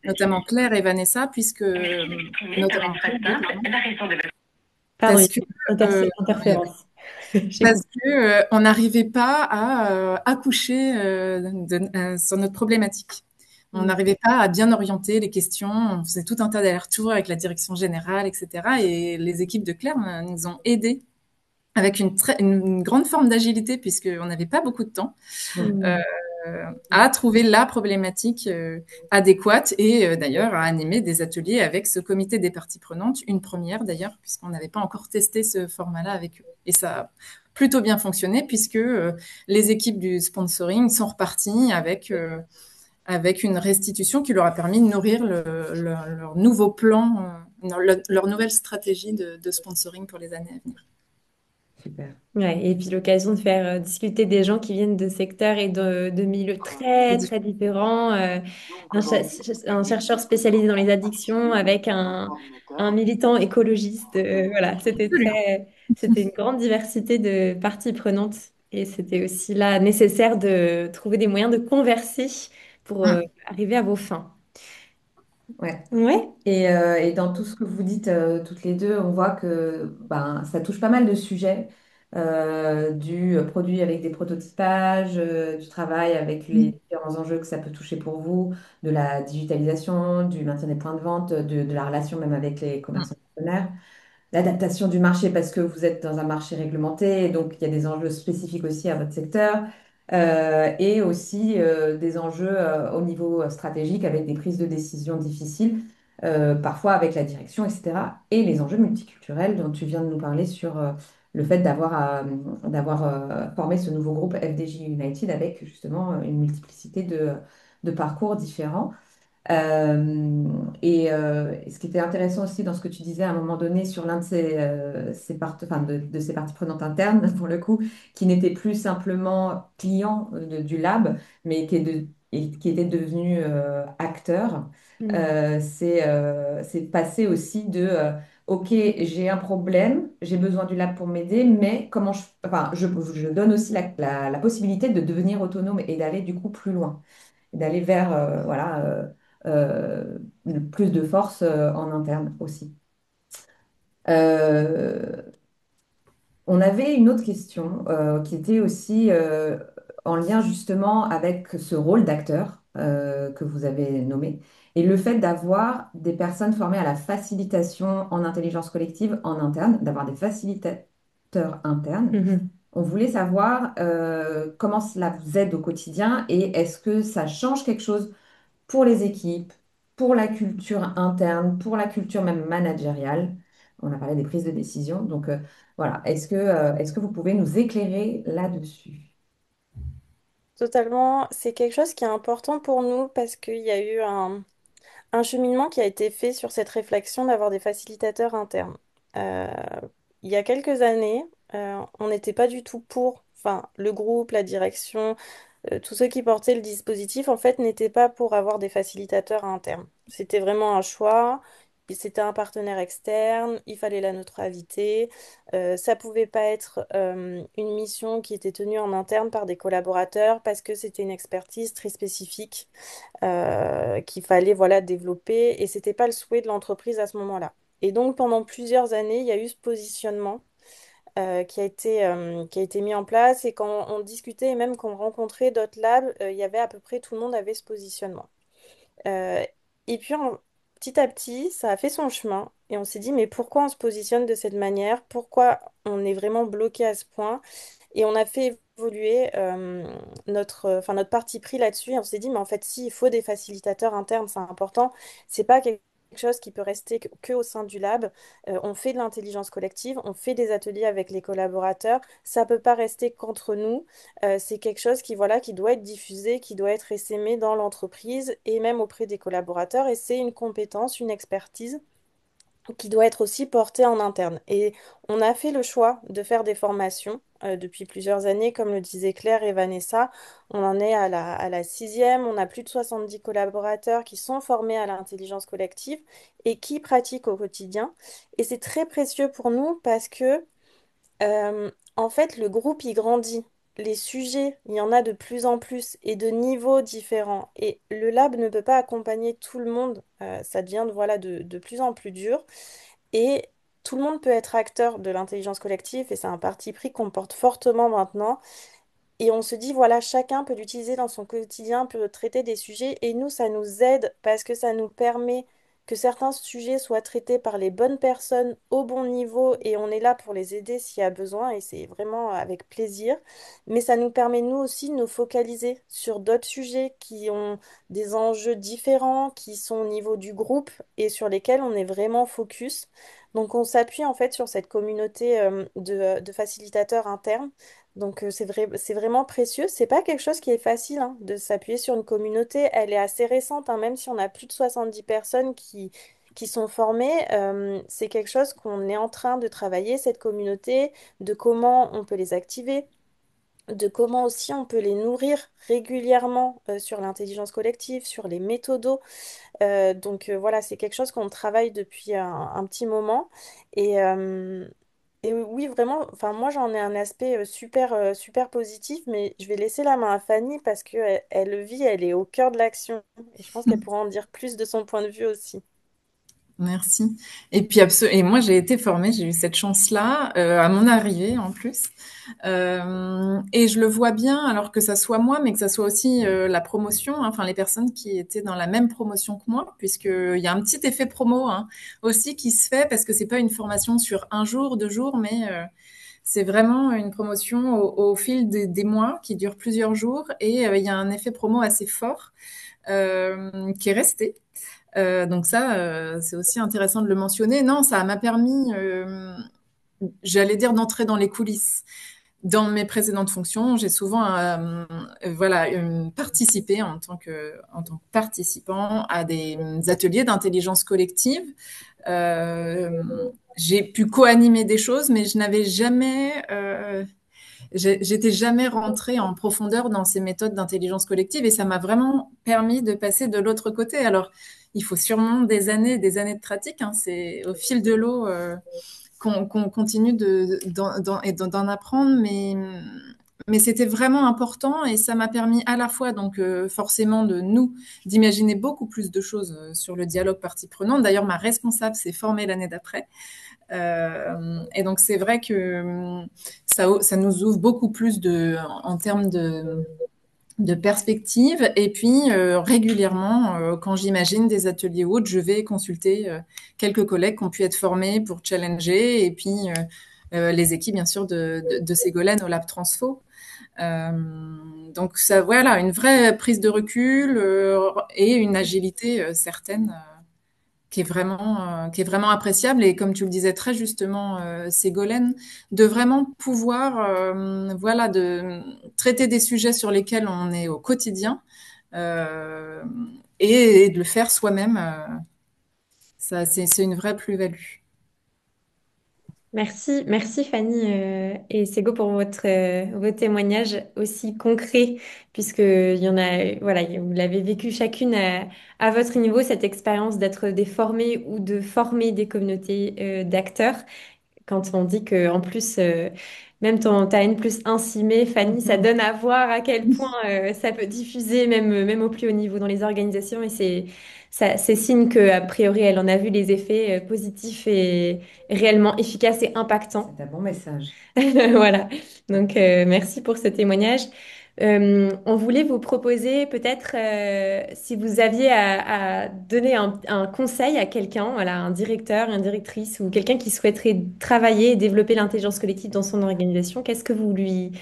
notamment Claire et Vanessa, puisque notamment Claire, oui, pardon, Pardon, il parce y que a euh, interférence. J'ai parce compris. que on n'arrivait pas à accoucher sur notre problématique. On Hmm. n'arrivait pas à bien orienter les questions. On faisait tout un tas d'allers-retours avec la direction générale, etc. Et les équipes de Claire nous ont aidés avec une grande forme d'agilité, puisqu'on n'avait pas beaucoup de temps, euh, Hmm. à trouver la problématique adéquate et d'ailleurs à animer des ateliers avec ce comité des parties prenantes, une première d'ailleurs, puisqu'on n'avait pas encore testé ce format-là avec eux. Et ça a plutôt bien fonctionné, puisque les équipes du sponsoring sont reparties avec une restitution qui leur a permis de nourrir leur nouveau plan, leur nouvelle stratégie de sponsoring pour les années à venir. Super. Ouais, et puis l'occasion de faire discuter des gens qui viennent de secteurs et de milieux très, très différents. Un chercheur spécialisé dans les addictions avec un militant écologiste. Voilà, c'était une grande diversité de parties prenantes. Et c'était aussi là nécessaire de trouver des moyens de converser pour Mm, arriver à vos fins. Ouais. Ouais. Et dans tout ce que vous dites toutes les deux, on voit que ben, ça touche pas mal de sujets, du produit avec des prototypages, du travail avec les mm, différents enjeux que ça peut toucher pour vous, de la digitalisation, du maintien des points de vente, de la relation même avec les mm, commerçants partenaires. L'adaptation du marché parce que vous êtes dans un marché réglementé, et donc il y a des enjeux spécifiques aussi à votre secteur, et aussi des enjeux au niveau stratégique avec des prises de décision difficiles, parfois avec la direction, etc. Et les enjeux multiculturels dont tu viens de nous parler sur le fait d'avoir formé ce nouveau groupe FDJ United avec justement une multiplicité de parcours différents. Et ce qui était intéressant aussi dans ce que tu disais à un moment donné sur l'un de enfin, de ces parties prenantes internes, pour le coup, qui n'était plus simplement client du lab, mais qui était devenu acteur, Hmm. c'est passé aussi OK, j'ai un problème, j'ai besoin du lab pour m'aider, mais enfin, je donne aussi la possibilité de devenir autonome et d'aller du coup plus loin d'aller vers voilà, euh, plus de force en interne aussi. Euh, on avait une autre question qui était aussi en lien justement avec ce rôle d'acteur que vous avez nommé et le fait d'avoir des personnes formées à la facilitation en intelligence collective en interne, d'avoir des facilitateurs internes. Mhm. On voulait savoir comment cela vous aide au quotidien et est-ce que ça change quelque chose pour les équipes, pour la culture interne, pour la culture même managériale. On a parlé des prises de décision. Donc voilà, est-ce que vous pouvez nous éclairer là-dessus? Totalement, c'est quelque chose qui est important pour nous parce qu'il y a eu un cheminement qui a été fait sur cette réflexion d'avoir des facilitateurs internes. Euh, il y a quelques années, on n'était pas du tout pour, enfin, le groupe, la direction, tous ceux qui portaient le dispositif, en fait, n'étaient pas pour avoir des facilitateurs à interne. C'était vraiment un choix. Et c'était un partenaire externe, il fallait la neutralité. Ça pouvait pas être une mission qui était tenue en interne par des collaborateurs parce que c'était une expertise très spécifique qu'il fallait voilà développer et c'était pas le souhait de l'entreprise à ce moment-là. Et donc pendant plusieurs années, il y a eu ce positionnement qui a été mis en place. Et quand on discutait et même quand on rencontrait d'autres labs, il y avait à peu près tout le monde avait ce positionnement. Euh, et puis petit à petit, ça a fait son chemin. Et on s'est dit, mais pourquoi on se positionne de cette manière? Pourquoi on est vraiment bloqué à ce point? Et on a fait évoluer notre parti pris là-dessus. Et on s'est dit, mais en fait, si, il faut des facilitateurs internes, c'est important. C'est pas quelque chose qui peut rester que au sein du lab. On fait de l'intelligence collective, on fait des ateliers avec les collaborateurs. Ça peut pas rester qu'entre nous. C'est quelque chose qui, voilà, qui doit être diffusé, qui doit être essaimé dans l'entreprise et même auprès des collaborateurs. Et c'est une compétence, une expertise qui doit être aussi portée en interne. Et on a fait le choix de faire des formations depuis plusieurs années, comme le disaient Claire et Vanessa. On en est à la sixième. On a plus de 70 collaborateurs qui sont formés à l'intelligence collective et qui pratiquent au quotidien. Et c'est très précieux pour nous parce que en fait, le groupe, il grandit. Les sujets, il y en a de plus en plus et de niveaux différents. Et le lab ne peut pas accompagner tout le monde. Ça devient voilà, de plus en plus dur. Et tout le monde peut être acteur de l'intelligence collective et c'est un parti pris qu'on porte fortement maintenant. Et on se dit, voilà, chacun peut l'utiliser dans son quotidien, peut traiter des sujets. Et nous, ça nous aide parce que ça nous permet que certains sujets soient traités par les bonnes personnes au bon niveau. Et on est là pour les aider s'il y a besoin. Et c'est vraiment avec plaisir. Mais ça nous permet, nous aussi, de nous focaliser sur d'autres sujets qui ont des enjeux différents, qui sont au niveau du groupe et sur lesquels on est vraiment focus. Donc on s'appuie en fait sur cette communauté de facilitateurs internes donc c'est vrai, c'est vraiment précieux. C'est pas quelque chose qui est facile hein, de s'appuyer sur une communauté. Elle est assez récente, hein, même si on a plus de 70 personnes qui sont formées. C'est quelque chose qu'on est en train de travailler, cette communauté, de comment on peut les activer, de comment aussi on peut les nourrir régulièrement sur l'intelligence collective, sur les méthodos. Voilà, c'est quelque chose qu'on travaille depuis un petit moment. Et, euh, et oui, vraiment, enfin moi j'en ai un aspect super positif, mais je vais laisser la main à Fanny parce que elle le vit, elle est au cœur de l'action. Et je pense qu'elle pourra en dire plus de son point de vue aussi. Merci. Et puis et moi j'ai été formée, j'ai eu cette chance-là à mon arrivée en plus. Et je le vois bien, alors que ça soit moi, mais que ça soit aussi la promotion, hein, enfin les personnes qui étaient dans la même promotion que moi, puisqu'il y a un petit effet promo hein, aussi qui se fait parce que c'est pas une formation sur un jour, 2 jours, mais c'est vraiment une promotion au fil des mois qui dure plusieurs jours et il y a un effet promo assez fort qui est resté. Donc ça, c'est aussi intéressant de le mentionner. Non, ça m'a permis, j'allais dire, d'entrer dans les coulisses. Dans mes précédentes fonctions, j'ai souvent voilà, participé en tant que participant à des ateliers d'intelligence collective. Euh, j'ai pu co-animer des choses, mais je n'avais jamais j'étais jamais rentrée en profondeur dans ces méthodes d'intelligence collective et ça m'a vraiment permis de passer de l'autre côté. Alors, il faut sûrement des années de pratique. Hein. C'est au fil de l'eau qu'on continue d'en apprendre, mais c'était vraiment important et ça m'a permis à la fois donc forcément d'imaginer beaucoup plus de choses sur le dialogue partie prenante. D'ailleurs, ma responsable s'est formée l'année d'après. Et donc, c'est vrai que ça nous ouvre beaucoup plus en termes de perspective. Et puis, régulièrement, quand j'imagine des ateliers ou autres, je vais consulter quelques collègues qui ont pu être formés pour challenger. Et puis, les équipes, bien sûr, de Ségolène au Lab Transfo. Euh, donc, ça, voilà, une vraie prise de recul et une agilité certaine qui est vraiment appréciable. Et comme tu le disais très justement, Ségolène, de vraiment pouvoir, voilà, de traiter des sujets sur lesquels on est au quotidien euh, et de le faire soi-même. Ça, c'est une vraie plus-value. Merci, merci Fanny et Sego pour vos témoignages aussi concrets, puisque il y en a, voilà, vous l'avez vécu chacune à votre niveau, cette expérience d'être des formés ou de former des communautés d'acteurs. Quand on dit que en plus, même ta N+1 cimée, Fanny, ça Mhm. donne à voir à quel point ça peut diffuser même au plus haut niveau dans les organisations. Et c'est signe que, a priori, elle en a vu les effets positifs et réellement efficaces et impactants. C'est un bon message. Voilà. Donc, merci pour ce témoignage. On voulait vous proposer peut-être si vous aviez à donner un conseil à quelqu'un, voilà, un directeur, une directrice ou quelqu'un qui souhaiterait travailler et développer l'intelligence collective dans son organisation, qu'est-ce que vous lui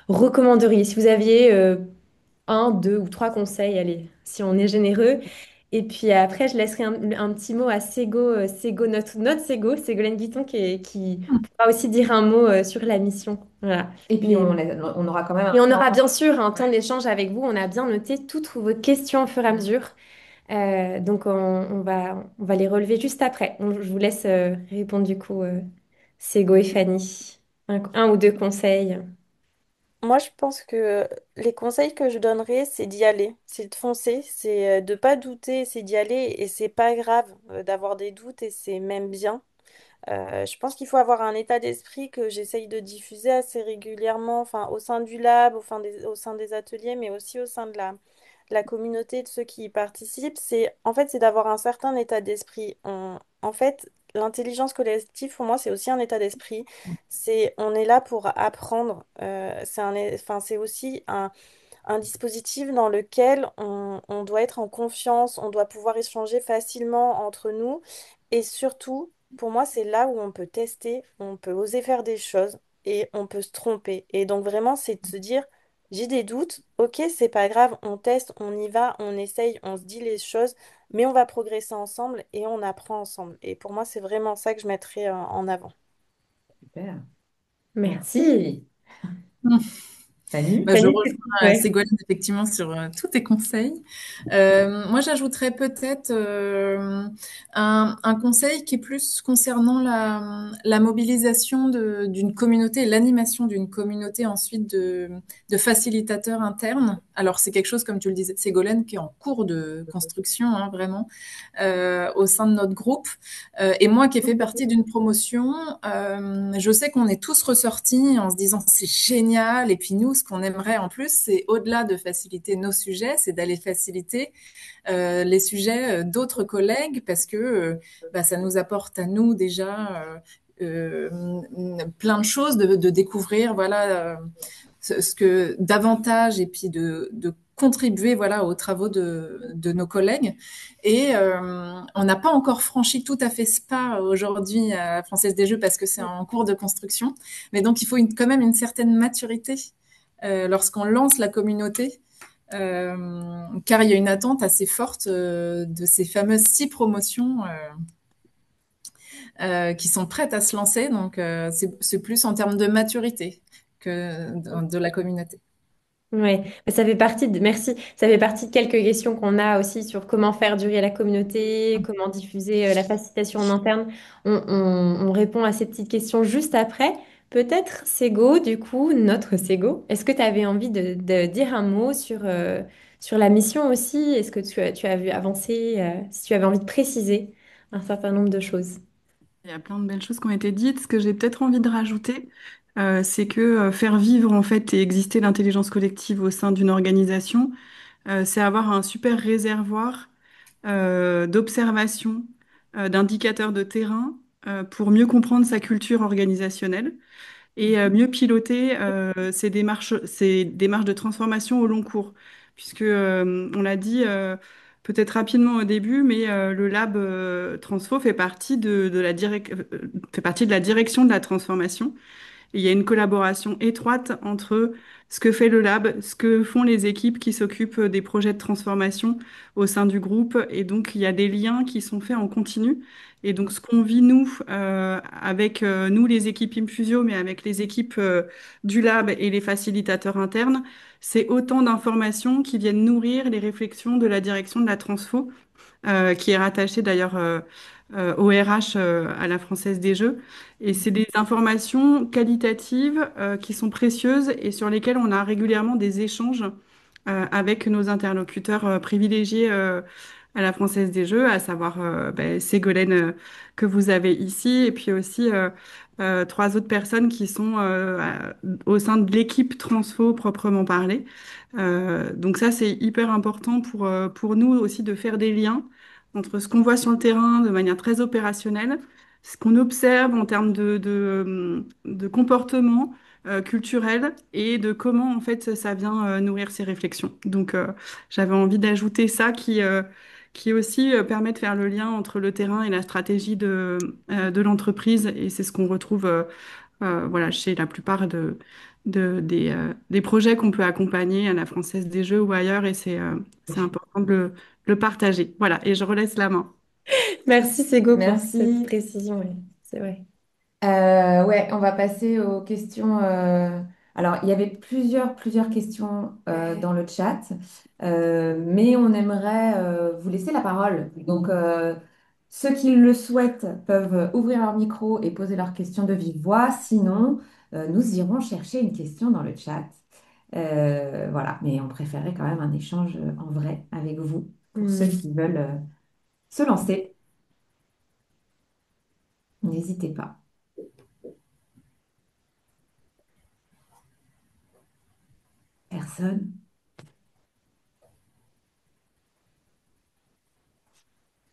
recommanderiez? Si vous aviez un, deux ou trois conseils, allez, si on est généreux. Et puis après, je laisserai un petit mot à Sego, notre Sego, Ségolène Guiton, qui pourra aussi dire un mot sur la mission. Voilà. Et puis, Mais, on aura quand même un et on temps. aura bien sûr un temps Ouais, d'échange avec vous. On a bien noté toutes vos questions au fur et à mesure. Donc on va les relever juste après. Je vous laisse répondre du coup, Sego et Fanny. Un ou deux conseils. Moi, je pense que les conseils que je donnerais, c'est d'y aller, c'est de foncer, c'est de pas douter, c'est d'y aller et c'est pas grave d'avoir des doutes et c'est même bien. Je pense qu'il faut avoir un état d'esprit que j'essaye de diffuser assez régulièrement, enfin, au sein du lab, au sein des ateliers, mais aussi au sein de la communauté, de ceux qui y participent. C'est d'avoir un certain état d'esprit. En fait, l'intelligence collective, pour moi, c'est aussi un état d'esprit. On est là pour apprendre. C'est aussi un dispositif dans lequel on doit être en confiance, on doit pouvoir échanger facilement entre nous. Et surtout, pour moi, c'est là où on peut tester, on peut oser faire des choses et on peut se tromper. Et donc vraiment, c'est de se dire, j'ai des doutes, ok, c'est pas grave, on teste, on y va, on essaye, on se dit les choses, mais on va progresser ensemble et on apprend ensemble. Et pour moi, c'est vraiment ça que je mettrais en avant. super. Merci. Merci. Fanny? Je Fanny, rejoins ouais. Ségolène effectivement sur tous tes conseils. Moi, j'ajouterais peut-être un conseil qui est plus concernant la mobilisation d'une communauté, l'animation d'une communauté ensuite de facilitateurs internes. Alors, c'est quelque chose, comme tu le disais, Ségolène, qui est en cours de construction, hein, vraiment, au sein de notre groupe. Et moi, qui ai fait partie d'une promotion, je sais qu'on est tous ressortis en se disant c'est génial. Et puis nous, ce qu'on aimerait en plus, c'est au-delà de faciliter nos sujets, c'est d'aller faciliter les sujets d'autres collègues parce que ça nous apporte à nous déjà plein de choses de découvrir, voilà, ce que davantage et puis de contribuer voilà aux travaux de nos collègues et on n'a pas encore franchi tout à fait ce pas aujourd'hui à la Française des Jeux parce que c'est en cours de construction mais donc il faut quand même une certaine maturité lorsqu'on lance la communauté car il y a une attente assez forte de ces fameuses 6 promotions qui sont prêtes à se lancer. Donc, c'est plus en termes de maturité que de la communauté. Ouais, ça fait partie merci. Ça fait partie de quelques questions qu'on a aussi sur comment faire durer la communauté, comment diffuser la facilitation en interne. On répond à ces petites questions juste après. Peut-être, Sego, du coup, notre Sego, est-ce que tu avais envie de dire un mot sur la mission aussi? Est-ce que tu as vu avancer, si tu avais envie de préciser un certain nombre de choses? Il y a plein de belles choses qui ont été dites. Ce que j'ai peut-être envie de rajouter, c'est que faire vivre en fait et exister l'intelligence collective au sein d'une organisation, c'est avoir un super réservoir d'observation, d'indicateurs de terrain pour mieux comprendre sa culture organisationnelle et mieux piloter ces démarches de transformation au long cours. Puisque, on l'a dit peut-être rapidement au début, mais le lab Transfo fait partie de la direction de la transformation. Et il y a une collaboration étroite entre ce que fait le lab, ce que font les équipes qui s'occupent des projets de transformation au sein du groupe. Et donc, il y a des liens qui sont faits en continu. Et donc, ce qu'on vit, nous, avec nous, les équipes Infusio, mais avec les équipes du lab et les facilitateurs internes, c'est autant d'informations qui viennent nourrir les réflexions de la direction de la transfo qui est rattaché d'ailleurs au RH à la Française des Jeux. Et c'est des informations qualitatives qui sont précieuses et sur lesquelles on a régulièrement des échanges avec nos interlocuteurs privilégiés à la Française des Jeux, à savoir Ségolène que vous avez ici, et puis aussi trois autres personnes qui sont au sein de l'équipe Transfo proprement parlée. Donc ça, c'est hyper important pour nous aussi de faire des liens entre ce qu'on voit sur le terrain de manière très opérationnelle, ce qu'on observe en termes de comportement culturel et de comment en fait ça vient nourrir ces réflexions. Donc j'avais envie d'ajouter ça qui aussi permet de faire le lien entre le terrain et la stratégie de l'entreprise et c'est ce qu'on retrouve voilà, chez la plupart des projets qu'on peut accompagner à la Française des Jeux ou ailleurs et c'est important de le partager. Voilà, et je relaisse la main. Merci Sego pour cette Merci. précision, oui, c'est vrai. Ouais, on va passer aux questions. Alors, il y avait plusieurs questions dans le chat, mais on aimerait vous laisser la parole. Donc, ceux qui le souhaitent peuvent ouvrir leur micro et poser leurs questions de vive voix. Sinon, nous irons chercher une question dans le chat. Voilà, mais on préférait quand même un échange en vrai avec vous pour ceux Hmm. qui veulent se lancer. N'hésitez pas. Personne?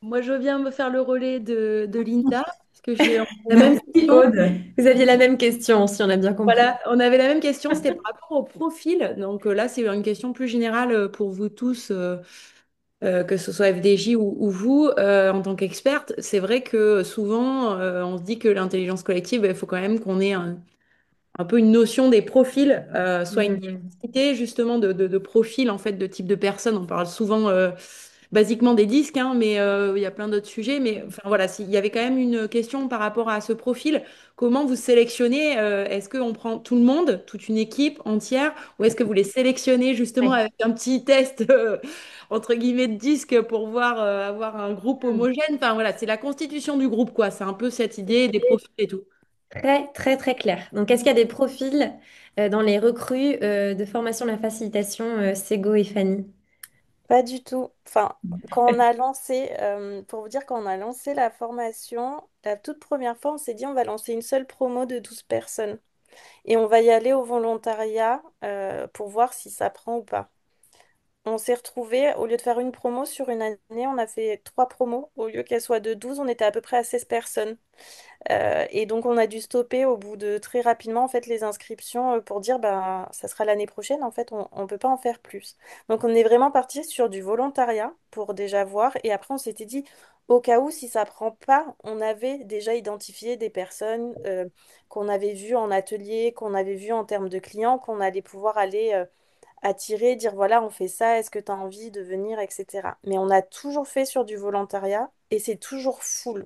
Moi, je viens me faire le relais de Linda, parce que on a la même Merci, question. Aude. Vous aviez la même question, si on a bien compris. Voilà, on avait la même question, c'était par rapport au profil. Donc là, c'est une question plus générale pour vous tous, que ce soit FDJ ou vous, en tant qu'experte. C'est vrai que souvent, on se dit que l'intelligence collective, il faut quand même qu'on ait un peu une notion des profils, soit une Hmm. diversité justement de profils, en fait, de type de personnes. On parle souvent basiquement des disques, hein, mais il y a plein d'autres sujets. Mais enfin voilà, il y avait quand même une question par rapport à ce profil. Comment vous sélectionnez? Est-ce qu'on prend tout le monde, toute une équipe entière, ou est-ce que vous les sélectionnez justement Ouais. avec un petit test entre guillemets de disques pour voir avoir un groupe Hmm. homogène? Enfin voilà, c'est la constitution du groupe, quoi. C'est un peu cette idée des profils et tout. Très, très, très clair. Donc, est-ce qu'il y a des profils dans les recrues de formation de la facilitation Sego et Fanny? Pas du tout. Enfin, quand on a lancé, pour vous dire, quand on a lancé la formation, la toute première fois, on s'est dit on va lancer une seule promo de 12 personnes. Et on va y aller au volontariat pour voir si ça prend ou pas. On s'est retrouvés, au lieu de faire une promo sur une année, on a fait trois promos. Au lieu qu'elles soient de 12, on était à peu près à 16 personnes. Et donc on a dû stopper au bout de très rapidement en fait les inscriptions pour dire ben ça sera l'année prochaine en fait on peut pas en faire plus. Donc on est vraiment parti sur du volontariat pour déjà voir et après on s'était dit au cas où si ça prend pas on avait déjà identifié des personnes qu'on avait vues en atelier, qu'on avait vues en termes de clients qu'on allait pouvoir aller attirer, dire voilà on fait ça, est-ce que tu as envie de venir, etc. Mais on a toujours fait sur du volontariat et c'est toujours full.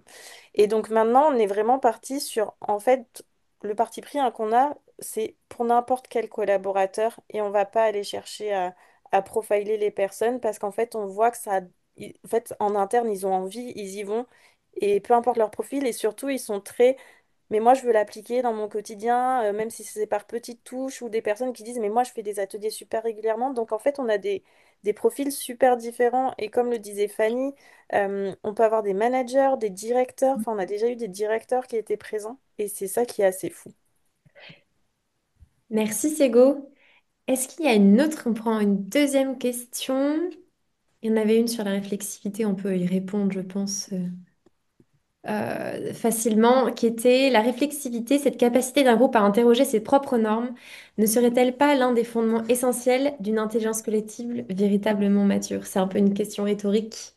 Et donc maintenant, on est vraiment parti sur, en fait, le parti pris hein, qu'on a, c'est pour n'importe quel collaborateur et on va pas aller chercher à profiler les personnes parce qu'en fait, on voit que ça, en fait, en interne, ils ont envie, ils y vont et peu importe leur profil et surtout, ils sont très, mais moi, je veux l'appliquer dans mon quotidien, même si c'est par petites touches ou des personnes qui disent, mais moi, je fais des ateliers super régulièrement. Donc, en fait, on a des profils super différents et comme le disait Fanny, on peut avoir des managers, des directeurs, enfin on a déjà eu des directeurs qui étaient présents et c'est ça qui est assez fou. Merci Sego. Est-ce qu'il y a une autre? On prend une deuxième question. Il y en avait une sur la réflexivité, on peut y répondre, je pense, facilement, qui était la réflexivité, cette capacité d'un groupe à interroger ses propres normes, ne serait-elle pas l'un des fondements essentiels d'une intelligence collective véritablement mature? C'est un peu une question rhétorique.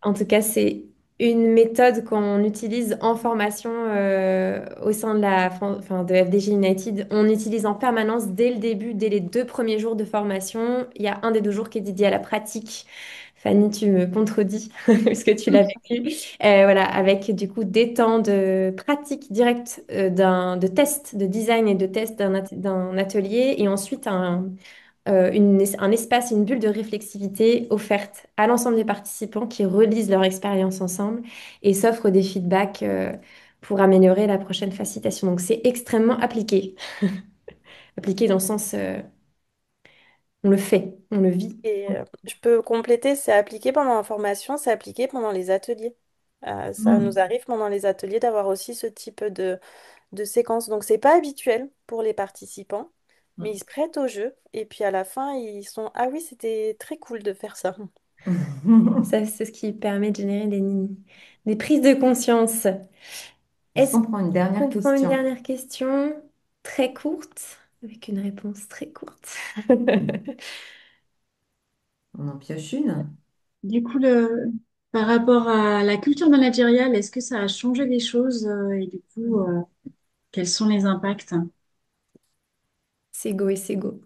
En tout cas, c'est une méthode qu'on utilise en formation au sein de enfin, de FDG United. On utilise en permanence dès le début, dès les 2 premiers jours de formation. Il y a un des 2 jours qui est dédié à la pratique. Fanny, tu me contredis parce que tu l'as vécu. Voilà, avec du coup des temps de pratique directe de test de design et de test d'un atelier et ensuite un espace, une bulle de réflexivité offerte à l'ensemble des participants qui relisent leur expérience ensemble et s'offrent des feedbacks pour améliorer la prochaine facilitation. Donc c'est extrêmement appliqué. Appliqué dans le sens, on le fait, on le vit. Et je peux compléter, c'est appliqué pendant la formation, c'est appliqué pendant les ateliers. Ça nous Mm. arrive pendant les ateliers d'avoir aussi ce type de séquence. Donc c'est pas habituel pour les participants, mais ils se prêtent au jeu. Et puis à la fin, ils sont, ah oui, c'était très cool de faire ça. Ça, c'est ce qui permet de générer des prises de conscience. Est-ce Est-ce qu'on prend une dernière qu'on prend une question? dernière question très courte, avec une réponse très courte? On en pioche une? Du coup, par rapport à la culture managériale, est-ce que ça a changé des choses et du coup, quels sont les impacts? C'est go et c'est go.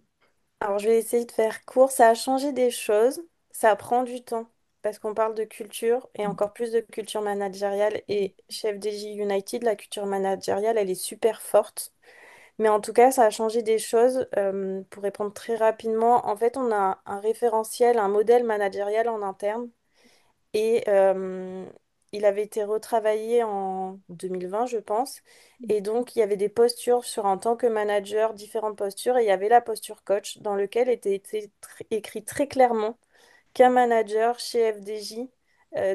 Alors je vais essayer de faire court. Ça a changé des choses, ça prend du temps. Parce qu'on parle de culture et encore plus de culture managériale. Et chez FDJ United, la culture managériale, elle est super forte. Mais en tout cas, ça a changé des choses. Pour répondre très rapidement, en fait, on a un référentiel, un modèle managérial en interne. Et il avait été retravaillé en 2020, je pense. Et donc, il y avait des postures sur en tant que manager, différentes postures. Et il y avait la posture coach, dans lequel était écrit très clairement qu'un manager chez FDJ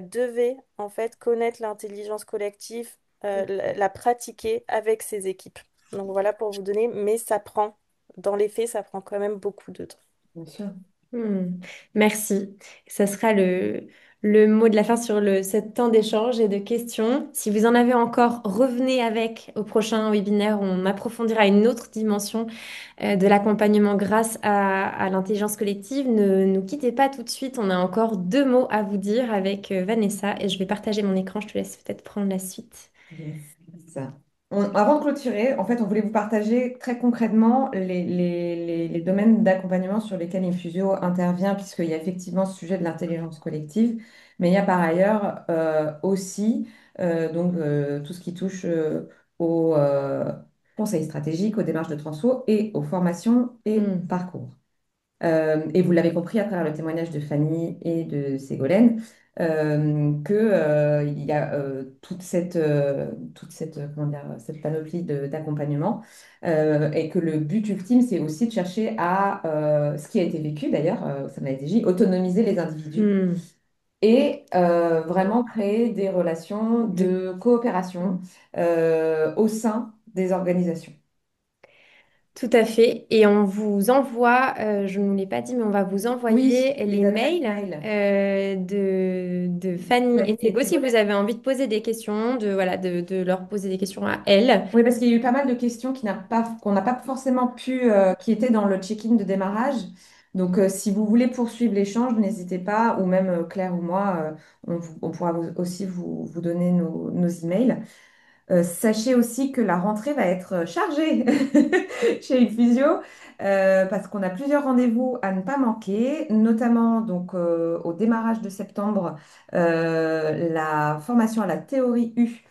devait en fait connaître l'intelligence collective, la pratiquer avec ses équipes. Donc voilà pour vous donner, mais ça prend, dans les faits, ça prend quand même beaucoup de temps. Bien sûr. Hmm. Merci. Ça sera le mot de la fin sur ce temps d'échange et de questions. Si vous en avez encore, revenez avec au prochain webinaire où on approfondira une autre dimension de l'accompagnement grâce à l'intelligence collective. Ne nous quittez pas tout de suite. On a encore 2 mots à vous dire avec Vanessa et je vais partager mon écran. Je te laisse peut-être prendre la suite. Yes. Ça. Avant de clôturer, en fait, on voulait vous partager très concrètement les domaines d'accompagnement sur lesquels Infusio intervient, puisqu'il y a effectivement ce sujet de l'intelligence collective, mais il y a par ailleurs aussi tout ce qui touche aux conseils stratégiques, aux démarches de transfo et aux formations et Hmm. parcours. Et vous l'avez compris à travers le témoignage de Fanny et de Ségolène, il y a comment dire, cette panoplie d'accompagnement et que le but ultime, c'est aussi de chercher ce qui a été vécu d'ailleurs, ça m'a été dit, autonomiser les individus Hmm. et vraiment créer des relations de coopération au sein des organisations. Tout à fait. Et on vous envoie, je ne vous l'ai pas dit, mais on va vous Oui, envoyer les les adresses mails mail. de Fanny et Et Thibaut si vous avez envie de poser des questions, voilà, de leur poser des questions à elles. Oui, parce qu'il y a eu pas mal de questions qu'on n'a pas forcément pu, qui étaient dans le check-in de démarrage. Donc, si vous voulez poursuivre l'échange, n'hésitez pas, ou même Claire ou moi, on pourra aussi vous donner nos emails. Sachez aussi que la rentrée va être chargée chez Infusio, parce qu'on a plusieurs rendez-vous à ne pas manquer, notamment donc, au démarrage de septembre, la formation à la théorie U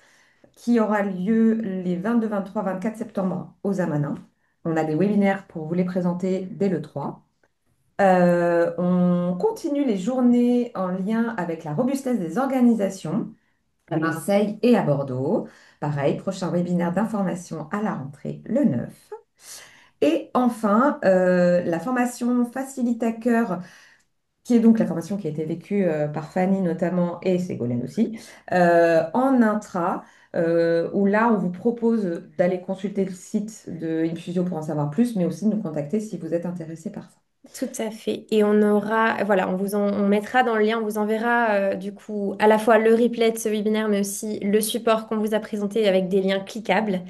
qui aura lieu les 22, 23, 24 septembre aux Amanins. On a des webinaires pour vous les présenter dès le 3. On continue les journées en lien avec la robustesse des organisations à Marseille et à Bordeaux. Pareil, prochain webinaire d'information à la rentrée le 9. Et enfin, la formation Facilitateur qui est donc la formation qui a été vécue par Fanny notamment et Ségolène aussi, en intra, où là, on vous propose d'aller consulter le site de Infusio pour en savoir plus, mais aussi de nous contacter si vous êtes intéressé par ça. Tout à fait. Et on aura, voilà, on mettra dans le lien, on vous enverra du coup à la fois le replay de ce webinaire, mais aussi le support qu'on vous a présenté avec des liens cliquables.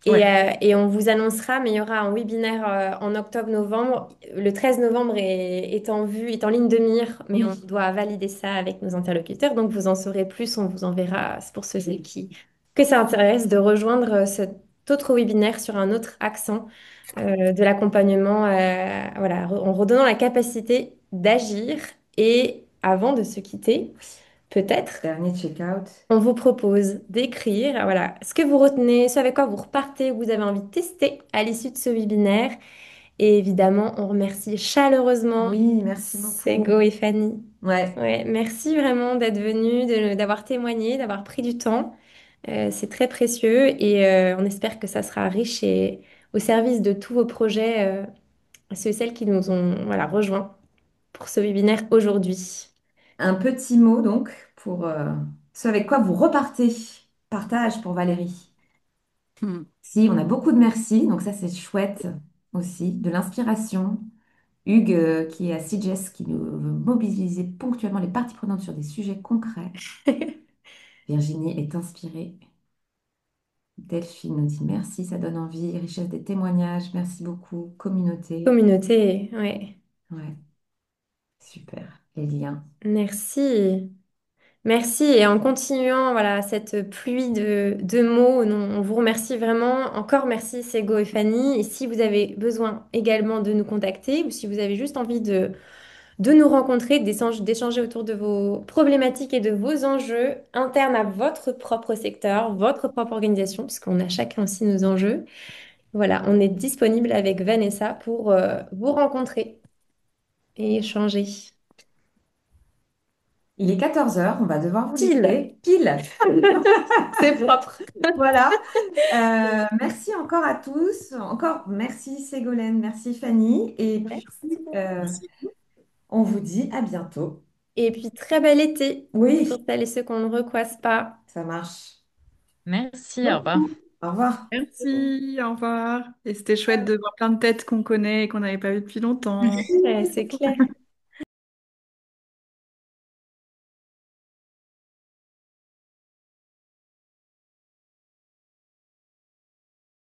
Ouais. Et on vous annoncera, mais il y aura un webinaire en octobre-novembre. Le 13 novembre est en vue, est en ligne de mire, mais on Oui. doit valider ça avec nos interlocuteurs. Donc vous en saurez plus, on vous enverra. C'est pour ceux que ça intéresse de rejoindre cet autre webinaire sur un autre accent de l'accompagnement, voilà, en redonnant la capacité d'agir. Et avant de se quitter, peut-être. Dernier check-out. On vous propose d'écrire, voilà, ce que vous retenez, ce avec quoi vous repartez, que vous avez envie de tester à l'issue de ce webinaire. Et évidemment, on remercie chaleureusement Oui, merci Sego beaucoup. et Fanny. Ouais, Ouais, merci vraiment d'être venus, d'avoir témoigné, d'avoir pris du temps. C'est très précieux et on espère que ça sera riche et au service de tous vos projets, ceux et celles qui nous ont voilà, rejoints pour ce webinaire aujourd'hui. un petit mot donc pour ce avec quoi vous repartez. Partage pour Valérie. Hmm. Si, on a beaucoup de merci, donc ça c'est chouette aussi, de l'inspiration. Hugues, qui est à CIGES, qui nous veut mobiliser ponctuellement les parties prenantes sur des sujets concrets. Virginie est inspirée. Delphine nous dit merci, ça donne envie. Richesse des témoignages, merci beaucoup. Communauté, Communauté, ouais. ouais, super. Les liens. Merci. Merci. Et en continuant, voilà, cette pluie de mots, on vous remercie vraiment. Encore merci, Sego et Fanny. Et si vous avez besoin également de nous contacter ou si vous avez juste envie de nous rencontrer, d'échanger autour de vos problématiques et de vos enjeux internes à votre propre secteur, votre propre organisation, puisqu'on a chacun aussi nos enjeux. Voilà, on est disponible avec Vanessa pour vous rencontrer et échanger. Il est 14 heures, on va devoir vous Pile, laisser. Pile. c'est propre. Voilà. Merci encore à tous. Encore merci Ségolène, merci Fanny. Et puis, Merci. Merci. on vous dit à bientôt. Et puis, très bel été pour Oui, celles et ceux qu'on ne recoise pas. ça marche. Merci, au revoir. Beaucoup. Au revoir. Merci, au revoir. Et c'était chouette de voir plein de têtes qu'on connaît et qu'on n'avait pas vues depuis longtemps. Ouais, c'est clair.